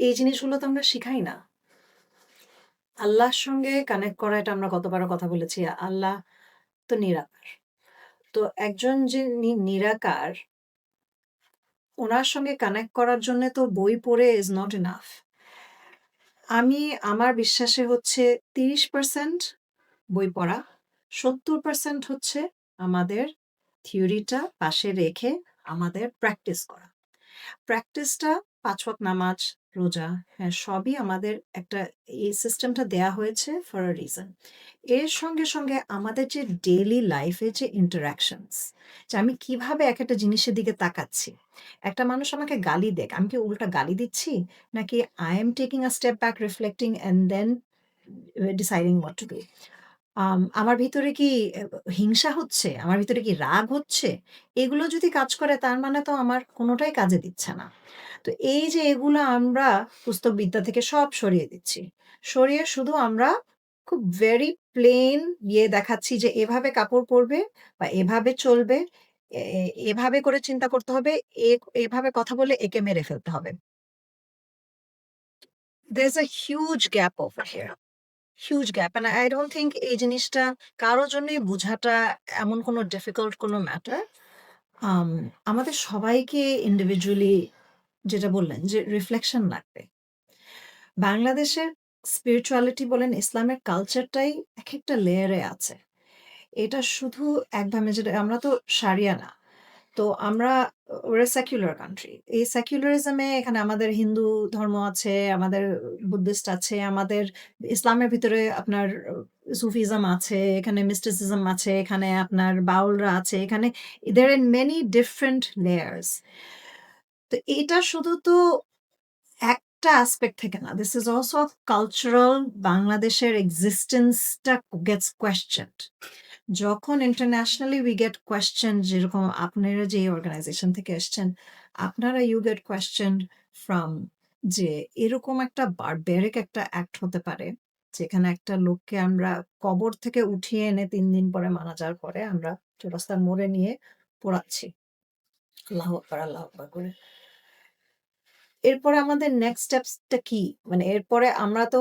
এই জিনিসগুলো তো আমরা শিখাই না। আল্লাহর সঙ্গে কানেক্ট করা এটা আমরা গতবারও কথা বলেছি। আল্লাহ তো নিরাকার। তো একজন যে নিরাকার, উনার সঙ্গে কানেক্ট করার জন্যে তো বই পড়ে is not enough. আমার বিশ্বাসে হচ্ছে ৩০% বই পড়া, ৭০% হচ্ছে আমাদের থিওরিটা পাশে রেখে আমাদের প্র্যাকটিস করা। প্র্যাকটিসটা ৫ ওয়াক্ত নামাজ, রোজা, হ্যাঁ, সবই আমাদের একটা এই সিস্টেমটা দেয়া হয়েছে ফর আ রিজন। এর সঙ্গে আমাদের যে ডেইলি লাইফে যে ইন্টারেকশনস, যে আমি কিভাবে একটা জিনিসের দিকে তাকাচ্ছি। একটা মানুষ আমাকে গালি দেক, আমি কি উল্টা গালি দিচ্ছি? নাকি I am taking a step back, reflecting and then deciding what to do? আমার ভিতরে কি হিংসা হচ্ছে? আমার ভিতরে কি রাগ হচ্ছে? এগুলো যদি কাজ করে তার মানে তো আমার কোনটাই কাজে দিচ্ছে না। তো এই যে এগুলো আমরা পুস্তকবিদ্যা থেকে সব সরিয়ে দিচ্ছি। সরিয়ে শুধু আমরা খুব ভেরি প্লেন দেখাচ্ছি যে এভাবে কাপড় পরবে বা এভাবে চলবে, এভাবে করে চিন্তা করতে হবে, এভাবে কথা বলে একে মেরে ফেলতে হবে। There's a huge gap over here. Huge gap and I don't think এই জিনিসটা কারো জন্যই বোঝাটা এমন কোনো ডিফিকাল্ট কোনো ম্যাটার। আম আমাদের সবাইকে ইন্ডিভিজুয়ালি যেটা বললেন যে রিফ্লেকশন লাগবে। বাংলাদেশের স্পিরিচুয়ালিটি বলেন, ইসলামের কালচারটাই একেকটা লেয়ারে আছে। এটা শুধু একভাবে যেটা আমরা তো শারিয়া না। তো আমরা we're a secular country. এই secularism এ এখানে আমাদের হিন্দু ধর্ম আছে, আমাদের বুদ্ধিস্ট আছে, আমাদের ইসলামের ভিতরে আপনার সুফিজম আছে, এখানে মিস্টিসিজম আছে, এখানে আপনার বাউলরা আছে, এখানে there are many different layers. তো এটা শুধু তো একটা অ্যাসপেক্ট থেকে না। This is also a cultural বাংলাদেশের existence টা gets questioned. যখন ইন্টারন্যাশনালি উই গেট কোয়েশ্চেন, যেরকম আপনারা যে অর্গানাইজেশন থেকে এসছেন, আপনারা ইউ গেট কোয়েশ্চেন ফ্রম যে এরকম একটা বারবেরিক একটা অ্যাক্ট হতে পারে যেখানে একটা লোককে আমরা কবর থেকে উঠিয়ে এনে ৩ দিন পরে মারা যাওয়ার পরে আমরা চৌরাস্তার মোড়ে নিয়ে পোড়াচ্ছি। আল্লাহু আকবার, আল্লাহু আকবার করে। এরপরে আমাদের নেক্সট স্টেপসটা কি? মানে এরপরে আমরা তো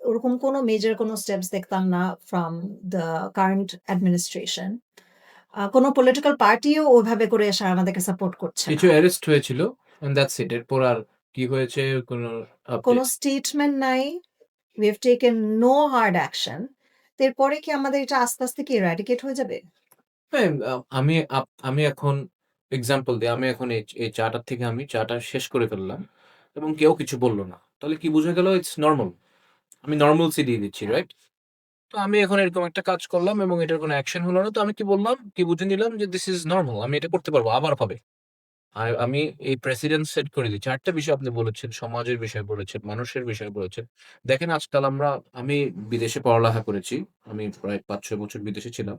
ওরকম কোনো মেজর কোনো স্টেপস দেখতাম না ফ্রম দ্য কারেন্ট অ্যাডমিনিস্ট্রেশন। কোনো পলিটিক্যাল পার্টিও ওইভাবে করে এসে আমাদেরকে সাপোর্ট করছে না। কিছু অ্যারেস্ট হয়েছিল, and that's it। এরপর আর কি হয়েছে কোনো কোনো আপডেট। স্টেটমেন্ট নাই। We have taken no hard action. তো এরপরে কি আমাদের এটা আস্তে কি eradicate হয়ে যাবে? হ্যাঁ, আমি এখন এক্সাম্পল দিই। আমি এখন এই চাটার থেকে আমি চাটা শেষ করে ফেললাম এবং কেউ কিছু বলল না। তাহলে কি বুঝা গেল? It's normal. আমি নরমালসি দিয়ে দিচ্ছি, হ্যাঁ। রাইট? তো আমি এখন এরকম একটা কাজ করলাম এবং এটার কোনো অ্যাকশন হলো না। তো আমি কি বললাম? কি বুঝে নিলাম যে দিস ইজ নরমাল। আমি এটা করতে পারবো। আবার হবে। আমি এই প্রেসিডেন্ট সেট করে দিচ্ছি। আরেকটা বিষয় আপনি বলেছেন, সমাজের বিষয় বলেছেন, মানুষের বিষয় বলেছেন। দেখেন আজকাল আমি বিদেশে পড়ালেখা করেছি। আমি প্রায় ৫-৬ বছর বিদেশে ছিলাম।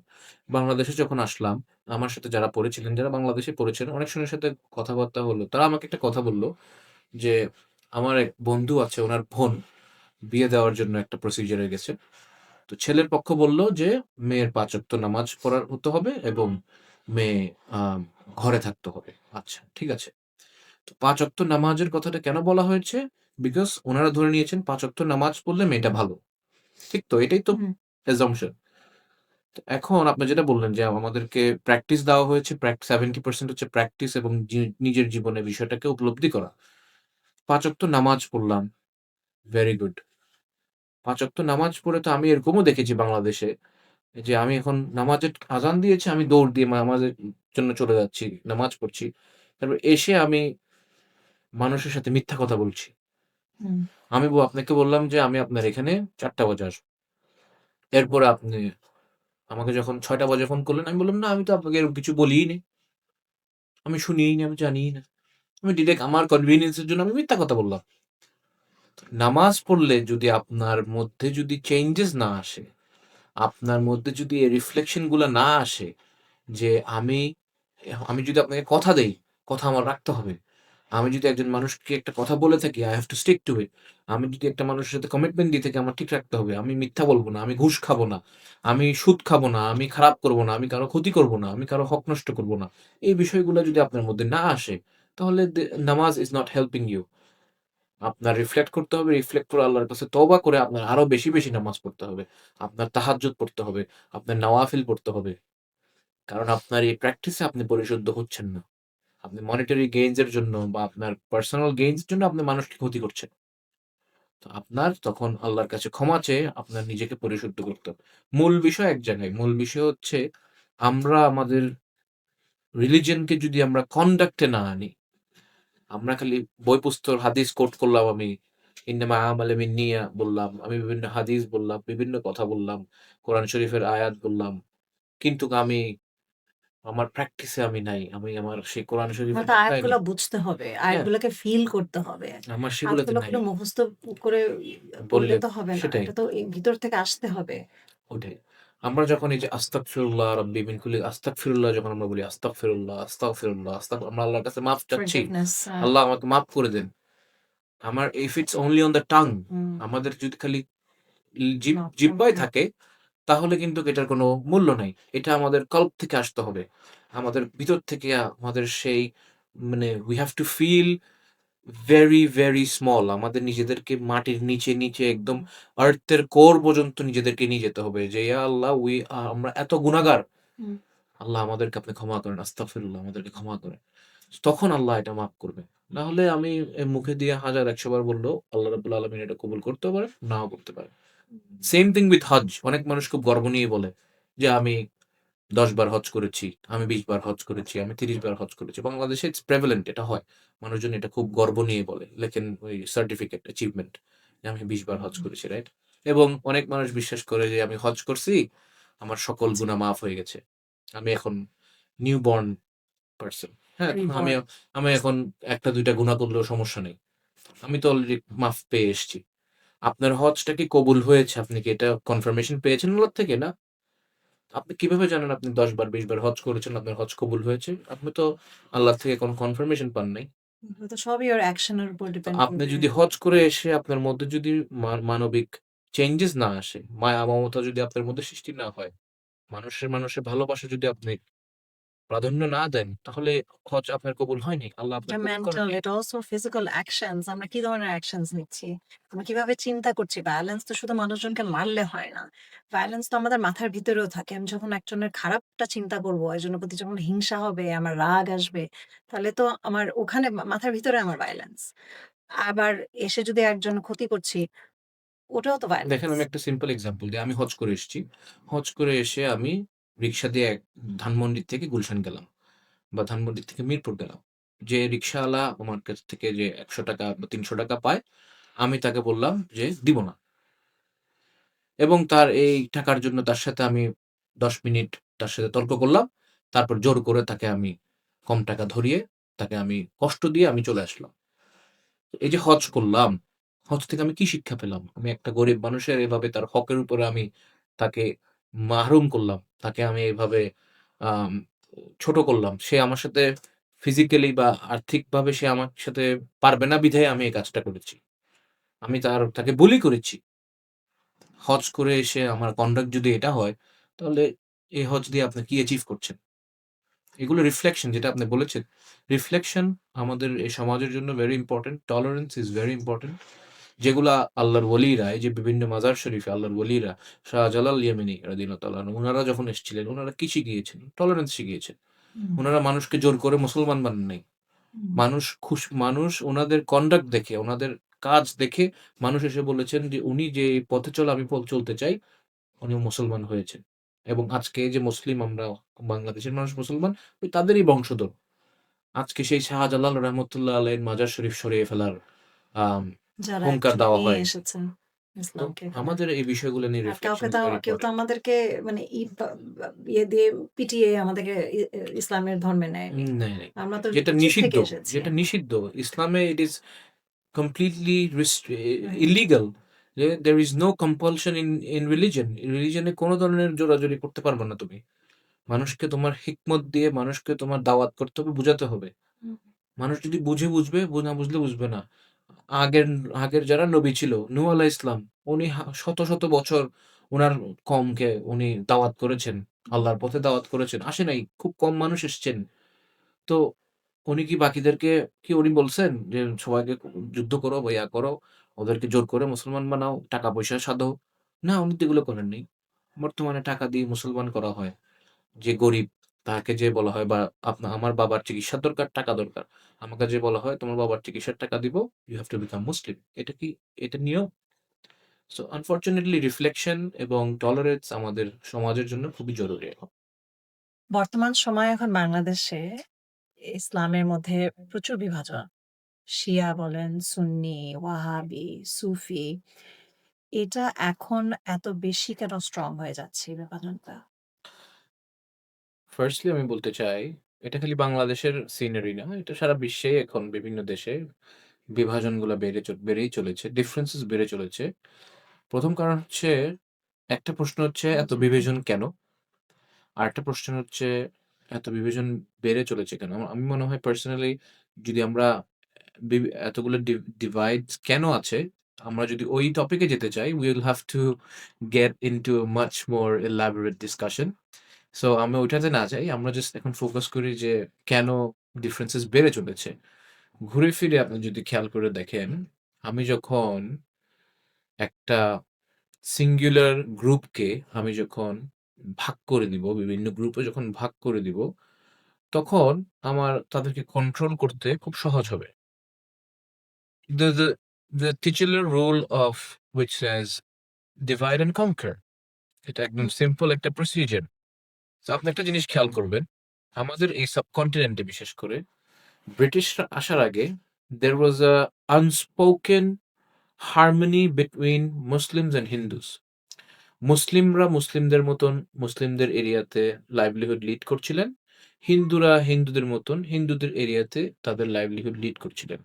বাংলাদেশে যখন আসলাম, আমার সাথে যারা পড়েছিলেন, যারা বাংলাদেশে পড়েছেন, অনেক জনের সাথে কথাবার্তা হলো। তারা আমাকে একটা কথা বলল যে, আমার এক বন্ধু আছে, উনার বোন বিয়ে দেওয়ার জন্য একটা প্রসিডিউর এ গেছে। তো ছেলের পক্ষ বলল যে, মেয়ের ৫ ওয়াক্ত নামাজ পড়া হতে হবে এবং মেয়ে আ ঘরে থাকতে হবে। আচ্ছা, ঠিক আছে। তো ৫ ওয়াক্ত নামাজের কথাটা কেন বলা হয়েছে? বিকজ উনারা ধরে নিয়েছেন ৫ ওয়াক্ত নামাজ পড়লে মেয়েটা ভালো। ঠিক তো? এটাই তো হুম। assumption। তো এখন আপনি যেটা বললেন যে আমাদেরকে প্র্যাকটিস দেওয়া হয়েছে, 70% হচ্ছে প্র্যাকটিস এবং নিজের জীবনে বিষয়টাকে উপলব্ধি করা। ৫ ওয়াক্ত নামাজ পড়লাম, ভেরি গুড। ৫ ওয়াক্ত নামাজ পড়ে তো আমি এরকমও দেখেছি বাংলাদেশে যে আমি এখন নামাজের আযান দিয়েছে, আমি দৌড় দিয়ে নামাজে জন্য চলে যাচ্ছি, নামাজ পড়ছি। তারপর এসে আমি মানুষের সাথে মিথ্যা কথা বলছি। হুম। আমি আপনাকে বললাম যে, "আমি আপনার এখানে ৪ঃ০০ বাজে আসবো।" এরপরে আপনি আমাকে যখন ৬ঃ০০ বাজে ফোন করলেন, আমি বললাম, "না, আমি তো আপনাকে এরকম কিছু বলিই নাই। আমি শুনিই নি, আমি জানিই না।" আমি ডিরেক্ট আমার কনভেনিয়েন্স এর জন্য আমি মিথ্যা কথা বললাম। নামাজ পড়লে যদি আপনার মধ্যে যদি চেঞ্জেস না আসে, আপনার মধ্যে যদি এই রিফ্লেকশন গুলা না আসে যে আমি আমি যদি আপনাকে কথা দেই, কথা আমার রাখতে হবে। আমি যদি একজন মানুষকে একটা কথা বলে থাকি, I have to stick to it. আমি যদি একটা মানুষের সাথে কমিটমেন্ট দিয়ে থাকি, আমার ঠিক রাখতে হবে। আমি মিথ্যা বলব না, আমি ঘুষ খাবো না, আমি সুদ খাবো না, আমি খারাপ করব না, আমি কারো ক্ষতি করব না, আমি কারো হক নষ্ট করব না। এই বিষয়গুলো যদি আপনার মধ্যে না আসে, তাহলে নামাজ is not helping you. আপনার রিফ্লেক্ট করতে হবে। রিফ্লেক্ট করে আল্লাহর কাছে তওবা করে আপনার আরো বেশি, বেশি নামাজ পড়তে হবে। আপনার তাহাজ্জুদ পড়তে হবে। আপনার নওয়াফিল পড়তে হবে। কারণ আপনার এই প্র্যাকটিসে আপনি পরিশুদ্ধ হচ্ছেন না। আপনি মনিটারি গেইনস এর জন্য বা আপনার পার্সোনাল গেইনস এর জন্য আপনি মানুষকে ক্ষতি করছেন। তো আপনার তখন আল্লাহর কাছে ক্ষমা চেয়ে আপনার নিজেকে পরিশুদ্ধ করতে হবে। মূল বিষয় এক জায়গায়। মূল বিষয় হচ্ছে আমরা আমাদের রিলিজিয়নকে যদি আমরা কনডাক্ট এ না আনি, আমরা খালি বই পুস্তক হাদিস কোট করলাম আমি। ইন্নামা আমালে বিন্নিয়া বললাম। আমি বিভিন্ন হাদিস বললাম, বিভিন্ন কথা বললাম। কোরআন শরীফের আয়াত বললাম। কিন্তু আমার প্র্যাকটিসে আমি নাই। আমি আমার সেই কোরআন আমার শরীফের তো ঢাকায় আয়াতগুলা নাই। বুঝতে হবে। হ্যাঁ? আয়াতগুলাকে ফিল করতে হবে। আমার সেগুলোতে আয়াতগুলো নাই। শুধু মুখস্থ করে পড়লে বললে তো হবে না। সেটাই, এটা তো ভিতর থেকে আসতে হবে। ওটাই। আমরা যখন এই যে আস্তাগফিরুল্লাহ রাব্বি মিন কুল্লি আস্তাগফিরুল্লাহ যখন আমরা বলি আস্তাগফিরুল্লাহ, আস্তাগফিরুল্লাহ, আমরা আল্লাহর কাছে মাফ চাচ্ছি। ফরগিভনেস আল্লাহ আমাকে মাফ করে দেন। আমার if it's only on the tongue হুম, আমাদের যদি খালি মাফ জিহ্বায় চাওয়া। থাকে তাহলে কিন্তু এটার কোনো মূল্য নাই। এটা আমাদের কল্ব থেকে আসতে হবে। আমাদের ভিতর থেকে আমাদের সেই মানে we have to feel very, very small আমাদের নিজেদেরকে মাটির নিচে, নিচে একদম আর্থ এর কোর পর্যন্ত নিজেদেরকে নিয়ে যেতে হবে যে, ইয়া আল্লাহ আমরা এত গুনাহগার। হুম, আল্লাহ আমাদেরকে আপনি ক্ষমা করেন। আস্তাগফিরুল্লাহ আমাদেরকে ক্ষমা করেন। তখন আল্লাহ এটা মাফ করবে। না হলে আমি মুখে দিয়ে ১০০০ ১০০ বার বললেও আল্লাহ রাব্বুল আলামিন এটা কবুল করতেও পারেন, নাও করতে পারেন। সেম থিং উইথ হজ। অনেক মানুষ খুব গর্ব নিয়ে বলে যে, "আমি ১০ বার হজ করেছি, আমি ২০ বার হজ করেছি, আমি ৩০ বার হজ করেছি।" বাংলাদেশে ইটস প্রেভালেন্ট এটা হয়। মানুষজন এটা খুব গর্ব নিয়ে বলে। লেখেন ওই সার্টিফিকেট, অ্যাচিভমেন্ট যে আমি ২০ বার হজ করেছি, রাইট? এবং অনেক মানুষ বিশ্বাস করে যে আমি হজ করছি, আমার সকল জি, গুনাহ মাফ হয়ে গেছে। আমি এখন নিউ বর্ন পারসন। হ্যাঁ? তখন রিবর্ন। আমি এখন ১ টা ২ টা গুনাহ করলেও সমস্যা নেই। আমি তো অলরেডি মাফ পেয়ে এসেছি। আপনার হজটা কি কবুল হয়েছে? আপনি কি এটা কনফার্মেশন পেয়েছেন আল্লাহ থেকে? না। আপনি কিভাবে জানেন আপনি ১০ বার ২০ বার হজ করেছেন, আপনার হজ কবুল হয়েছে? আপনি তো আল্লাহ থেকে কোনো কনফার্মেশন পান নাই। এগুলো তো সবই ওর অ্যাকশন এর উপর তো ডিপেন্ড আপনি করবে। যদি হজ করে এসে আপনার মধ্যে যদি মানবিক চেঞ্জেস না আসে, মায়া মমতা যদি আপনার মধ্যে সৃষ্টি না হয়, মানুষের ভালোবাসা যদি আপনি প্রাধান্য না দেন, তাহলে হজ আপনার কবুল হয়নি। আল্লাহ আপনার এটা কবুল করেন মেন্টাল, নাই। এটা অলসো ফিজিক্যাল অ্যাকশনস। আমরা কি ধরনের অ্যাকশনস নিচ্ছি? আমরা কিভাবে চিন্তা করছি? ভায়োলেন্স তো শুধু মানুষজনকে মারলে হয় না। ভায়োলেন্স তো আমাদের মাথার ভিতরেও থাকে। আমি যখন একজনের খারাপটা চিন্তা করব, একজনের প্রতি যখন হিংসা হবে, আমার রাগ আসবে, তাহলে তো আমার ওখানে মাথার ভিতরে আমার ভায়োলেন্স। আবার এসে যদি একজন ক্ষতি করছি, ওটাও তো দেখেন ভায়োলেন্স। আমি একটা সিম্পল এক্সাম্পল দিই। আমি হজ করে এসেছি। হজ করে এসে আমি রিক্সা দিয়ে ধানমন্ডি থেকে গুলশান গেলাম বা ধানমন্ডি থেকে মিরপুর গেলাম। যে রিক্শাওয়ালা আমার কাছ থেকে যে ৳১০০ বা ৳৩০০ পায়, আমি তাকে বললাম যে দিব না। এবং তার এই টাকার জন্য তার সাথে আমি ১০ মিনিট তার সাথে তর্ক করলাম। তারপর জোর করে তাকে আমি কম টাকা ধরিয়ে তাকে আমি কষ্ট দিয়ে আমি চলে আসলাম। এই যে হজ করলাম, হজ থেকে আমি কি শিক্ষা পেলাম? আমি একটা গরিব মানুষের এভাবে তার হকের উপরে আমি তাকে মাহরুম করলাম। তাকে আমি এভাবে আম ছোট করলাম। সে আমার সাথে ফিজিক্যালি বা আর্থিকভাবে সে আমার সাথে পারবে না বিধায় আমি এই কাজটা করেছি। আমি তাকে বুলি করেছি। হজ করে এসে আমার কনডাক্ট যদি এটা হয়, তাহলে এই হজ দিয়ে আপনি কি অ্যাচিভ করছেন? এগুলো রিফ্লেকশন যেটা আপনি বলেছেন। রিফ্লেকশন আমাদের এই সমাজের জন্য very important. Tolerance is very important. যেগুলা আল্লাহর ওলিরা এই যে বিভিন্ন মাজার শরীফে আল্লাহর ওলিরা শাহজালাল ইয়ামানী রাদিয়াল্লাহু তাআলা আনহু উনারা যখন এসেছিলেন উনারা কি শিখিয়েছেন? টলারেন্স শিখিয়েছেন। হুম, উনারা মানুষকে জোর করে মুসলমান বানান নাই। হুম, মানুষ উনাদের কনডাক্ট দেখে, উনাদের কাজ দেখে মানুষ এসে বলেছেন যে উনি যে পথে চলা আমি চলতে চাই, উনি মুসলমান হয়েছেন। এবং আজকে যে মুসলিম আমরা, বাংলাদেশের মানুষ মুসলমান, ওই তাদেরই বংশধর। আজকে সেই শাহজালাল রহমতুল্লাহ আলাইহির মাজার শরীফ সরিয়ে ফেলার আম যারা হুঙ্কার অ্যাকচুয়ালি দেওয়া নিয়ে হয়। এসেছেন তো ইসলামকে এখানে। আমাদের এই বিষয়গুলো নিয়ে আর কাউকে রিফ্লেকশন তো ভেরি কেউ তো ইম্পোর্টেন্ট। আমাদেরকে মানে ইট বা ইয়ে দিয়ে পিটিয়ে আমাদেরকে ইসলামের ধর্মে নেয়নি। নাই, নাই। আমরা তো যেটা নিচের নিষিদ্ধ, থেকে এসেছি। যেটা নিষিদ্ধ। ইসলামে ইট ইস completely রাইট। illegal যে there is no compulsion in religion. রিলিজনে কোন ধরনের জোরাজুরি করতে পারবে না তুমি। মানুষকে তোমার হিকমত দিয়ে মানুষকে তোমার দাওয়াত করতে হবে, বুঝাতে হবে। হুম, মানুষ যদি বুঝে বুঝবে, না বুঝলে বুঝবে না। আগের আগের যারা নবী ছিল, নূহ আলাইহিস সালাম, উনি শত, শত বছর উনার কওমকে উনি দাওয়াত করেছেন। আল্লাহর পথে দাওয়াত করেছেন। আসে নাই। খুব কম মানুষ এসছেন। তো উনি কি বাকিদেরকে কি উনি বলছেন যে সবাইকে যুদ্ধ করো বা ইয়া করো, ওদেরকে জোর করে মুসলমান বানাও, টাকা-পয়সা সাধো? না, উনি তো এগুলো করেন নাই। বর্তমানে টাকা দিয়ে মুসলমান করা হয়। যে গরিব তাকে যে বলা হয় বা আমার বাবার চিকিৎসার দরকার, টাকা দরকার। আমাকে যে বলা হয় তোমার বাবার চিকিৎসার টাকা দিব, ইউ হ্যাভ টু বিকাম মুসলিম। এটা কি এটা নিয়ম? সো আনফরচুনেটলি রিফ্লেকশন এবং টলারেন্স আমাদের সমাজের জন্য খুবই জরুরি এখন। বর্তমান সময়ে এখন বাংলাদেশে ইসলামের মধ্যে প্রচুর বিভাজন। শিয়া বলেন, সুন্নি, ওয়াহাবি, সুফি। এটা এখন এত বেশি কেন স্ট্রং হয়ে যাচ্ছে এই বিভাজনটা? ফার্স্টলি আমি বলতে চাই, এটা খালি বাংলাদেশের সিনারি না, এটা সারা বিশ্বেই এখন বিভিন্ন দেশে বিভাজনগুলা বেড়েই চলেছে। ডিফারেন্সেস বেড়ে চলেছে। ১ম কারণ হচ্ছে, একটা প্রশ্ন হচ্ছে এত বিভাজন কেন? আরেকটা প্রশ্ন হচ্ছে এত বিভাজন বেড়ে চলেছে কেন? আমি মনে হয় পার্সোনালি যদি আমরা এতগুলো ডিভাইডস কেন আছে? আমরা যদি ওই টপিকে যেতে চাই, we will have to get into a much more elaborate discussion. So আমি ওইটাতে না যাই। আমরা জাস্ট এখন ফোকাস করি যে কেন ডিফারেন্সেস বেড়ে চলেছে। ঘুরে ফিরে আপনি যদি খেয়াল করে দেখেন, আমি যখন একটা সিঙ্গুলার গ্রুপকে আমি যখন ভাগ করে দিব, বিভিন্ন গ্রুপে যখন ভাগ করে দিব, তখন আমার তাদেরকে কন্ট্রোল করতে খুব সহজ হবে। The the the titular rule of which says divide and conquer, এটা একদম হুম, সিম্পল একটা প্রসিজার। তো আপনি একটা জিনিস খেয়াল করবেন, আমাদের এই সাবকন্টিনেন্টে বিশেষ করে ব্রিটিশরা আসার আগে there was a unspoken harmony between Muslims and Hindus. মুসলিমরা মুসলিমদের মতন মুসলিমদের এরিয়াতে লাইভলিহুড লিড করছিলেন। হিন্দুরা হিন্দুদের মতন হিন্দুদের এরিয়াতে তাদের লাইভলিহুড লিড করছিলেন।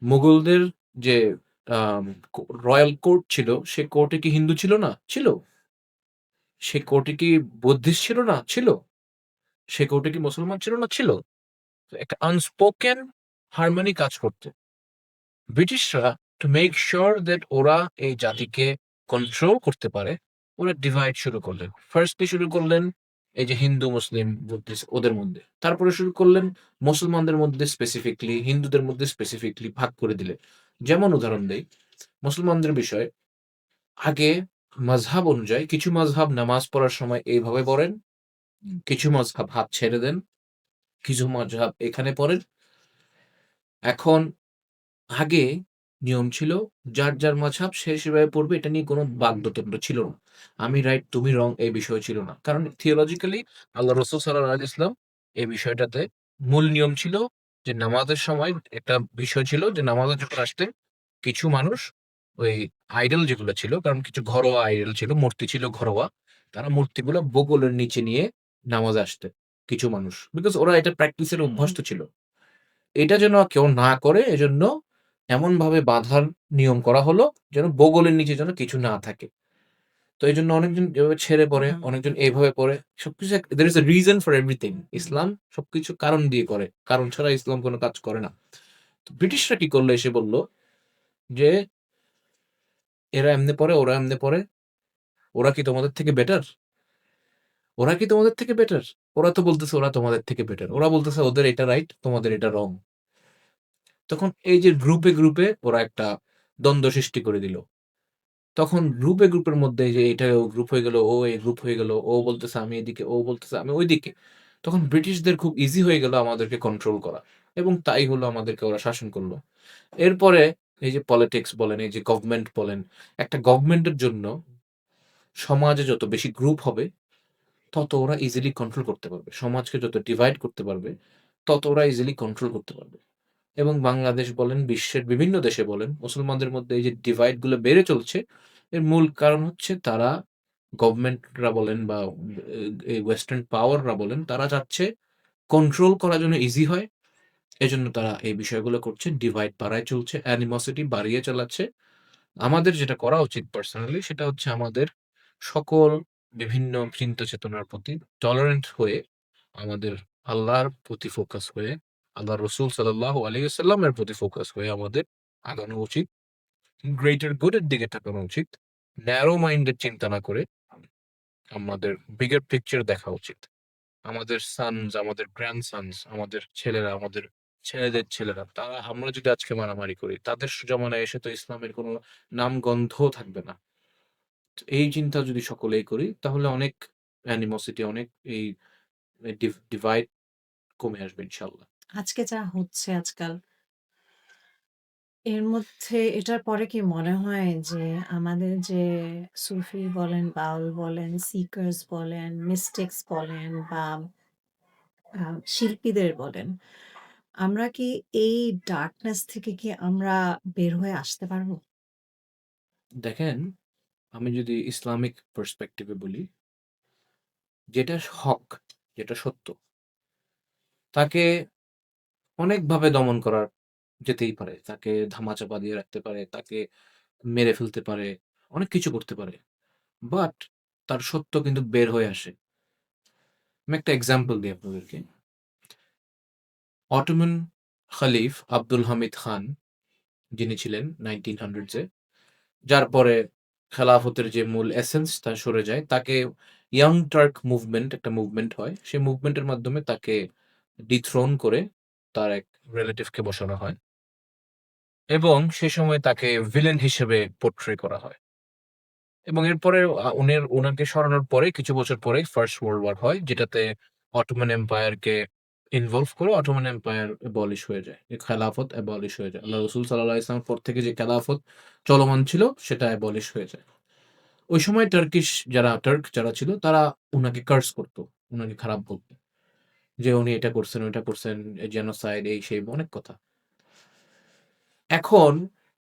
মুঘলদের যে আম রয়াল কোর্ট ছিল, সে কোর্টে কি হিন্দু ছিল না? ছিল। সে কোর্টে কি বুদ্ধিস্ট ছিল না? ছিল। সে কোর্টে কি মুসলমান ছিল না? ছিল। তো একটা আনস্পোকেন হারমনি কাজ করত। ব্রিটিশরা টু মেক সিউর দ্যাট ওরা এই জাতিকে কন্ট্রোল করতে পারে, ওরা ডিভাইড শুরু করলেন। ফার্স্টলি শুরু করলেন এই যে হিন্দু, মুসলিম, বুদ্ধিস্ট ওদের মধ্যে। তারপরে শুরু করলেন মুসলমানদের মধ্যে স্পেসিফিকলি, হিন্দুদের মধ্যে স্পেসিফিকলি ভাগ করে দিলেন। যেমন উদাহরণ দেই, মুসলমানদের বিষয়ে আগে মাযহাব অনুযায়ী কিছু মাযহাব নামাজ পড়ার সময় এইভাবে পড়েন, কিছু মাযহাব হাত ছেড়ে দেন, কিছু মাযহাব এখানে পড়েন। এখন আগে নিয়ম ছিল যার, যার মাযহাব সে সেভাবে পড়বে, এটা নিয়ে কোনো বাকদত্তন্ড ছিল না। আমি রাইট তুমি রং এই বিষয় ছিল না। কারণ থিওলজিক্যালি আল্লাহ রাসূল সাল্লাল্লাহু আলাইহি ওয়াসাল্লাম এই বিষয়টাতে মূল নিয়ম ছিল যে নামাজের সময় একটা বিষয় ছিল যে নামাজে যখন আসতেন কিছু মানুষ ওই আইডল যেগুলো ছিল, কারণ কিছু ঘরোয়া আইডল ছিল, মূর্তি ছিল ঘরোয়া। তারা মূর্তিগুলো বগলের নিচে নিয়ে নামাজে আসতেন কিছু মানুষ। বিকজ ওরা এটা প্র্যাকটিসের অভ্যস্ত ছিল। এটা যেন কেউ না করে এজন্য এমনভাবে বাঁধার নিয়ম করা হলো যেন বগলের নিচে যেন কিছু না থাকে। তো এজন্য অনেকজন এভাবে ছেড়ে পড়ে, হুম, অনেকজন এইভাবে পড়ে। সবকিছু there is a reason for everything. হুম। ইসলাম সবকিছু কারণ দিয়ে করে। কারণ ছাড়া ইসলাম কোন কাজ করে না। তো ব্রিটিশরা কি করলো এসে বলল যে, "এরা এমনে পড়ে, ওরা এমনে পড়ে। ওরা কি তোমাদের থেকে বেটার? ওরা কি তোমাদের থেকে বেটার? ওরা তো বলতেছে ওরা তোমাদের থেকে বেটার। ওরা বলতেছে ওদের এটা রাইট, তোমাদের এটা রং।" তখন এই যে গ্রুপে, গ্রুপে ওরা একটা দ্বন্দ্ব সৃষ্টি করে দিল। তখন গ্রুপে, গ্রুপের মধ্যে এই যে এটা ও গ্রুপ হয়ে গেল, ও এই গ্রুপ হয়ে গেল, ও বলতেছে আমি এদিকে, ও বলতেছে আমি ওইদিকে। তখন ব্রিটিশদের খুব ইজি হয়ে গেল আমাদেরকে কন্ট্রোল করা। এবং তাই হলো, আমাদেরকে ওরা শাসন করল। এরপরে এই যে পলিটিক্স বলেন, এই যে গভর্নমেন্ট বলেন, একটা গভর্নমেন্টের জন্য সমাজে যত বেশি গ্রুপ হবে, তত ওরা ইজিলি কন্ট্রোল করতে পারবে। সমাজকে যত ডিভাইড করতে পারবে, তত ওরা ইজিলি কন্ট্রোল করতে পারবে। এবং বাংলাদেশ বলেন, বিশ্বের বিভিন্ন দেশে বলেন, মুসলমানদের মধ্যে এই যে ডিভাইড গুলো বেড়ে চলছে, এর মূল কারণ হচ্ছে তারা গভর্নমেন্টরা বলেন বা এই ওয়েস্টার্ন পাওয়াররা বলেন, তারা চাচ্ছে কন্ট্রোল করার জন্য ইজি হয়। এজন্য তারা এই বিষয়গুলো করছে, ডিভাইড বাড়ায় চলছে, অ্যানিমোসিটি বাড়িয়ে চালাচ্ছে। আমাদের যেটা করা উচিত পার্সোনালি সেটা হচ্ছে আমাদের সকল বিভিন্ন চিন্তা চেতনার প্রতি টলারেন্ট হয়ে আমাদের আল্লাহর প্রতি ফোকাস হয়ে আল্লাহ রসুল সাল্লাল্লাহু আলাইহি ওয়াসাল্লামের প্রতি ফোকাস হয়ে আমাদের আগানো উচিত। গ্রেটার গুডের দিকে তাকানো উচিত। ন্যারো মাইন্ডেড চিন্তা না করে আমাদের বিগার পিকচার দেখা উচিত। আমাদের সানস, আমাদের গ্র্যান্ডসন্স, আমাদের ছেলেরা, আমাদের ছেলেদের ছেলেরা, তারা আমরা যদি আজকে মারামারি করি, তাদের জমানায় এসে তো ইসলামের কোনো নামগন্ধও থাকবে না। তো এই চিন্তা যদি সকলেই করি তাহলে অনেক অ্যানিমোসিটি, অনেক এই ডিভাইড কমে আসবে ইনশাআল্লাহ। আজকে যা হচ্ছে আজকাল, এর মধ্যে এটার পরে কি মনে হয় যে আমাদের যে সুফি বলেন, বাউল বলেন, সিকার্স বলেন, মিস্টিক্স বলেন বা শিল্পীদের বলেন, আমরা কি এই ডার্কনেস থেকে কি আমরা বের হয়ে আসতে পারবো? দেখেন, আমি যদি ইসলামিক পার্সপেক্টিভে বলি, যেটা হক, যেটা সত্য, তাকে অনেকভাবে দমন করা যেতেই পারে। তাকে ধামাচাপা দিয়ে রাখতে পারে, তাকে মেরে ফেলতে পারে, অনেক কিছু করতে পারে। বাট তার সত্য কিন্তু বের হয়ে আসে। আমি একটা এক্সাম্পল দিই আপনাদেরকে। অটোমান খলিফ আব্দুল হামিদ খান, যিনি ছিলেন 1900s এ, যার পরে খেলাফতের যে মূল এসেন্স তা সরে যায়। তাকে ইয়াং টার্ক মুভমেন্ট, একটা মুভমেন্ট হয়। সেই মুভমেন্টের মাধ্যমে তাকে ডিথ্রোন করে তার এক রিলেটিভকে বসানো হয় এবং সে সময় তাকে ভিলেন হিসেবে পোর্ট্রে করা হয়। এবং এরপরে উনাকে সরানোর পরে কিছু বছর পরেই ফার্স্ট ওয়ার্ল্ড ওয়ার হয়, যেটাতে অটোমান এম্পায়ারকে ইনভলভ করে অটোমান এম্পায়ার অ্যাবলিশ হয়ে যায়। এই খেলাফত অ্যাবলিশ হয়ে যায়। আল্লাহ রসুল সাল্লাল্লাহু আলাইহি ওয়াসাল্লামের পর থেকে যে খেলাফত চলমান ছিল সেটা অ্যাবলিশ হয়ে যায়। ওই সময় টার্ক যারা ছিল তারা উনাকে কার্স করত, উনাকে খারাপ বলত। যে উনি এটা করছেন, ওইটা করছেন, জেনোসাইড, এই সেই অনেক কথা। এখন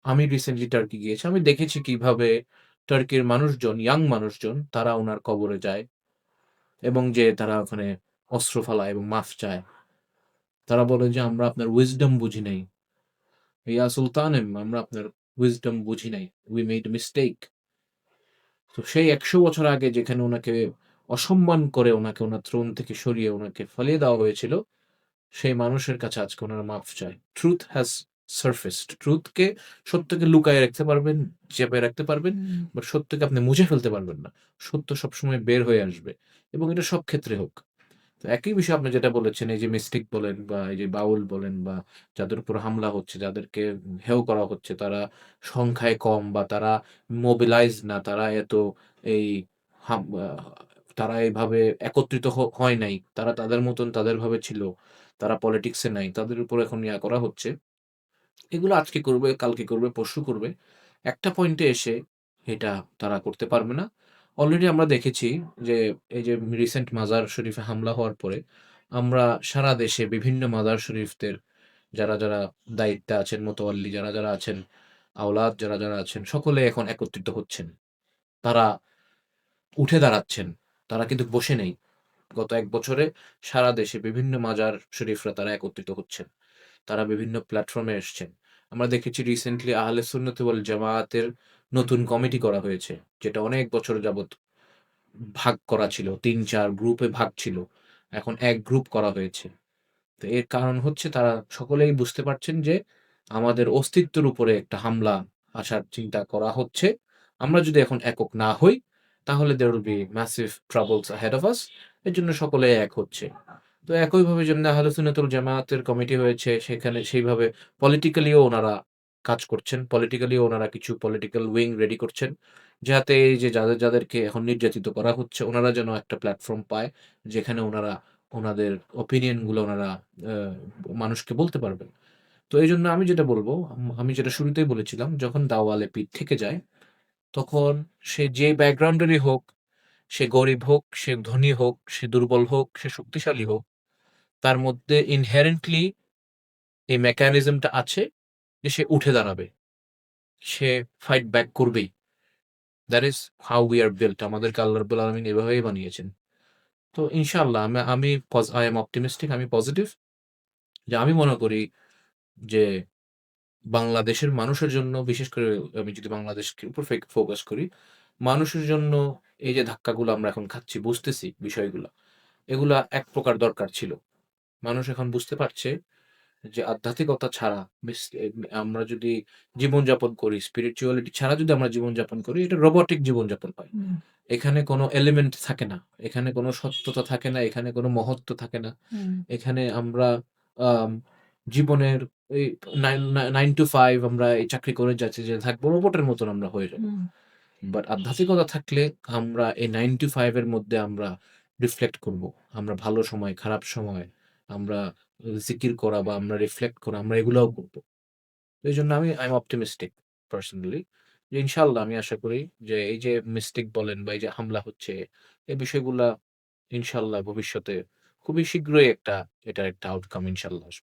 আমি রিসেন্টলি টার্কি গিয়েছি। আমি দেখেছি কিভাবে টার্কির মানুষজন, ইয়াং মানুষজন তারা উনার কবরে যায় এবং যে তারা ওখানে অস্ত্র ফালায় এবং মাফ চায়। তারা বলে যে, "আমরা আপনার উইজডম বুঝি নাই। ইয়া সুলতানেম, আমরা আপনার উইজডম বুঝি নাই। We made a mistake." তো সেই ১০০ বছর আগে যেখানে উনাকে অসম্মান করে উনাকে উনার থ্রোন থেকে সরিয়ে উনাকে ফেলিয়ে দেওয়া হয়েছিল, সেই মানুষের কাছে আজকে উনারা মাফ চায়। Truth has surfaced. সত্যকে লুকায়ে রাখতে পারবেন, চেপে রাখতে পারবেন, হুম। বাট সত্যকে আপনি মুছে ফেলতে পারবেন না। সত্য সবসময় বের হয়ে আসবে এবং এটা সব ক্ষেত্রে হোক। তো একই বিষয় আপনি যেটা বলেছেন, এই যে মিস্টিক বলেন বা এই যে বাউল বলেন বা যাদের উপর হামলা হচ্ছে, যাদেরকে হেয় করা হচ্ছে, তারা সংখ্যায় কম বা তারা মোবিলাইজ না, তারা এত এই হাম আ তারা এভাবে একত্রিত হয় নাই। তারা তাদের মতন তাদের ভাবে ছিল। তারা পলিটিক্স এ নাই। তাদের উপর এখন করা হচ্ছে। এগুলো আজকে করবে, কালকে করবে, পরশু করবে। একটা পয়েন্টে এসে এটা তারা করতে পারবে না। অলরেডি আমরা দেখেছি যে এই যে রিসেন্ট মাজার শরীফে হামলা হওয়ার পরে আমরা সারা দেশে বিভিন্ন মাজার শরীফদের যারা দায়িত্বে আছেন, মোতাওয়াল্লি যারা আছেন, আওলাদ যারা আছেন, সকলে এখন একত্রিত হচ্ছেন। তারা উঠে দাঁড়াচ্ছেন। তারা কিন্তু বসে নেই। গত ১ বছরে সারা দেশে বিভিন্ন মাজার শরীফরা তারা একত্রিত হচ্ছেন। তারা বিভিন্ন প্ল্যাটফর্মে এসছেন। আমরা দেখেছি রিসেন্টলি আহলে সুন্নাত ওয়াল জামায়াতের নতুন কমিটি করা হয়েছে। যেটা অনেক বছর যাবৎ ভাগ করা ছিল। ৩-৪ গ্রুপে ভাগ ছিল। এখন এক গ্রুপ করা হয়েছে। তো এর কারণ হচ্ছে তারা সকলেই বুঝতে পারছেন যে আমাদের অস্তিত্বের উপরে একটা হামলা আসার চিন্তা করা হচ্ছে। আমরা যদি এখন একক না হই তাহলে there will be massive troubles ahead of us. এজন্য সকলে এক হচ্ছে। তো একইভাবে যেমনি আহলে সুন্নাতুল জামায়াতের কমিটি হয়েছে, সেখানে সেইভাবে পলিটিক্যালিও ওনারা কাজ করছেন। পলিটিক্যালিও ওনারা কিছু পলিটিক্যাল উইং রেডি করছেন। যাতে এই যে যাদেরকে এখন নির্যাতিত করা হচ্ছে, ওনারা যেন একটা প্ল্যাটফর্ম পায়, যেখানে ওনারা ওনাদের ওপিনিয়ন গুলো ওনারা আ মানুষকে বলতে পারবেন। তো এইজন্য আমি যেটা বলব, আমি যেটা শুরুতেই বলেছিলাম, যখন দাওয়ালে পিঠ থেকে যায়, তখন সে যে ব্যাকগ্রাউন্ডেরই হোক, সে গরিব হোক, সে ধনী হোক, সে দুর্বল হোক, সে শক্তিশালী হোক, তার মধ্যে inherently এই মেকানিজমটা আছে যে সে উঠে দাঁড়াবে। সে ফাইট ব্যাক করবেই। That is how we are built. আমাদেরকে আল্লাহ রাব্বুল আলামিন এভাবেই বানিয়েছেন। তো ইনশাআল্লাহ আই এম অপটিমিস্টিক, আমি পজিটিভ যে আমি মনে করি যে বাংলাদেশের মানুষের জন্য বিশেষ করে আমি যদি বাংলাদেশকে উপর ফোকাস করি, মানুষের জন্য এই যে ধাক্কাগুলো আমরা এখন খাচ্ছি, বুঝতেছি বিষয়গুলা, এগুলা এক প্রকার দরকার ছিল। মানুষ এখন বুঝতে পারছে যে আধ্যাত্মিকতা ছাড়া আমরা যদি জীবনযাপন করি, স্পিরিচুয়ালিটি ছাড়া যদি আমরা জীবনযাপন করি, এটা রোবটিক জীবনযাপন হয়। হুম, এখানে কোনো এলিমেন্ট থাকে না। এখানে কোনো সত্যতা থাকে না, এখানে কোনো মহত্ব থাকে না। হুম, এখানে আমরা আম জীবনের এই 9 to 5 আমরা এই চাকরি করে যাচ্ছি যে থাকবো, রোবটের মতন আমরা হয়ে যাব। হুম, বাট আধ্যাত্মিকতা থাকলে আমরা এই 9 to 5 এর মধ্যে আমরা রিফ্লেক্ট করব। আমরা ভালো সময়, খারাপ সময়, আমরা জিকির করা বা আমরা রিফ্লেক্ট করা, আমরা এগুলাও করব। এইজন্য আই এম অপটিমিস্টিক পার্সোনালি যে ইনশাআল্লাহ আমি আশা করি যে এই যে মিস্টেক বলেন বা এই যে হামলা হচ্ছে, এই বিষয়গুলা ইনশাআল্লাহ ভবিষ্যতে খুবই শীঘ্রই এটার একটা আউটকাম ইনশাআল্লাহ আসবে।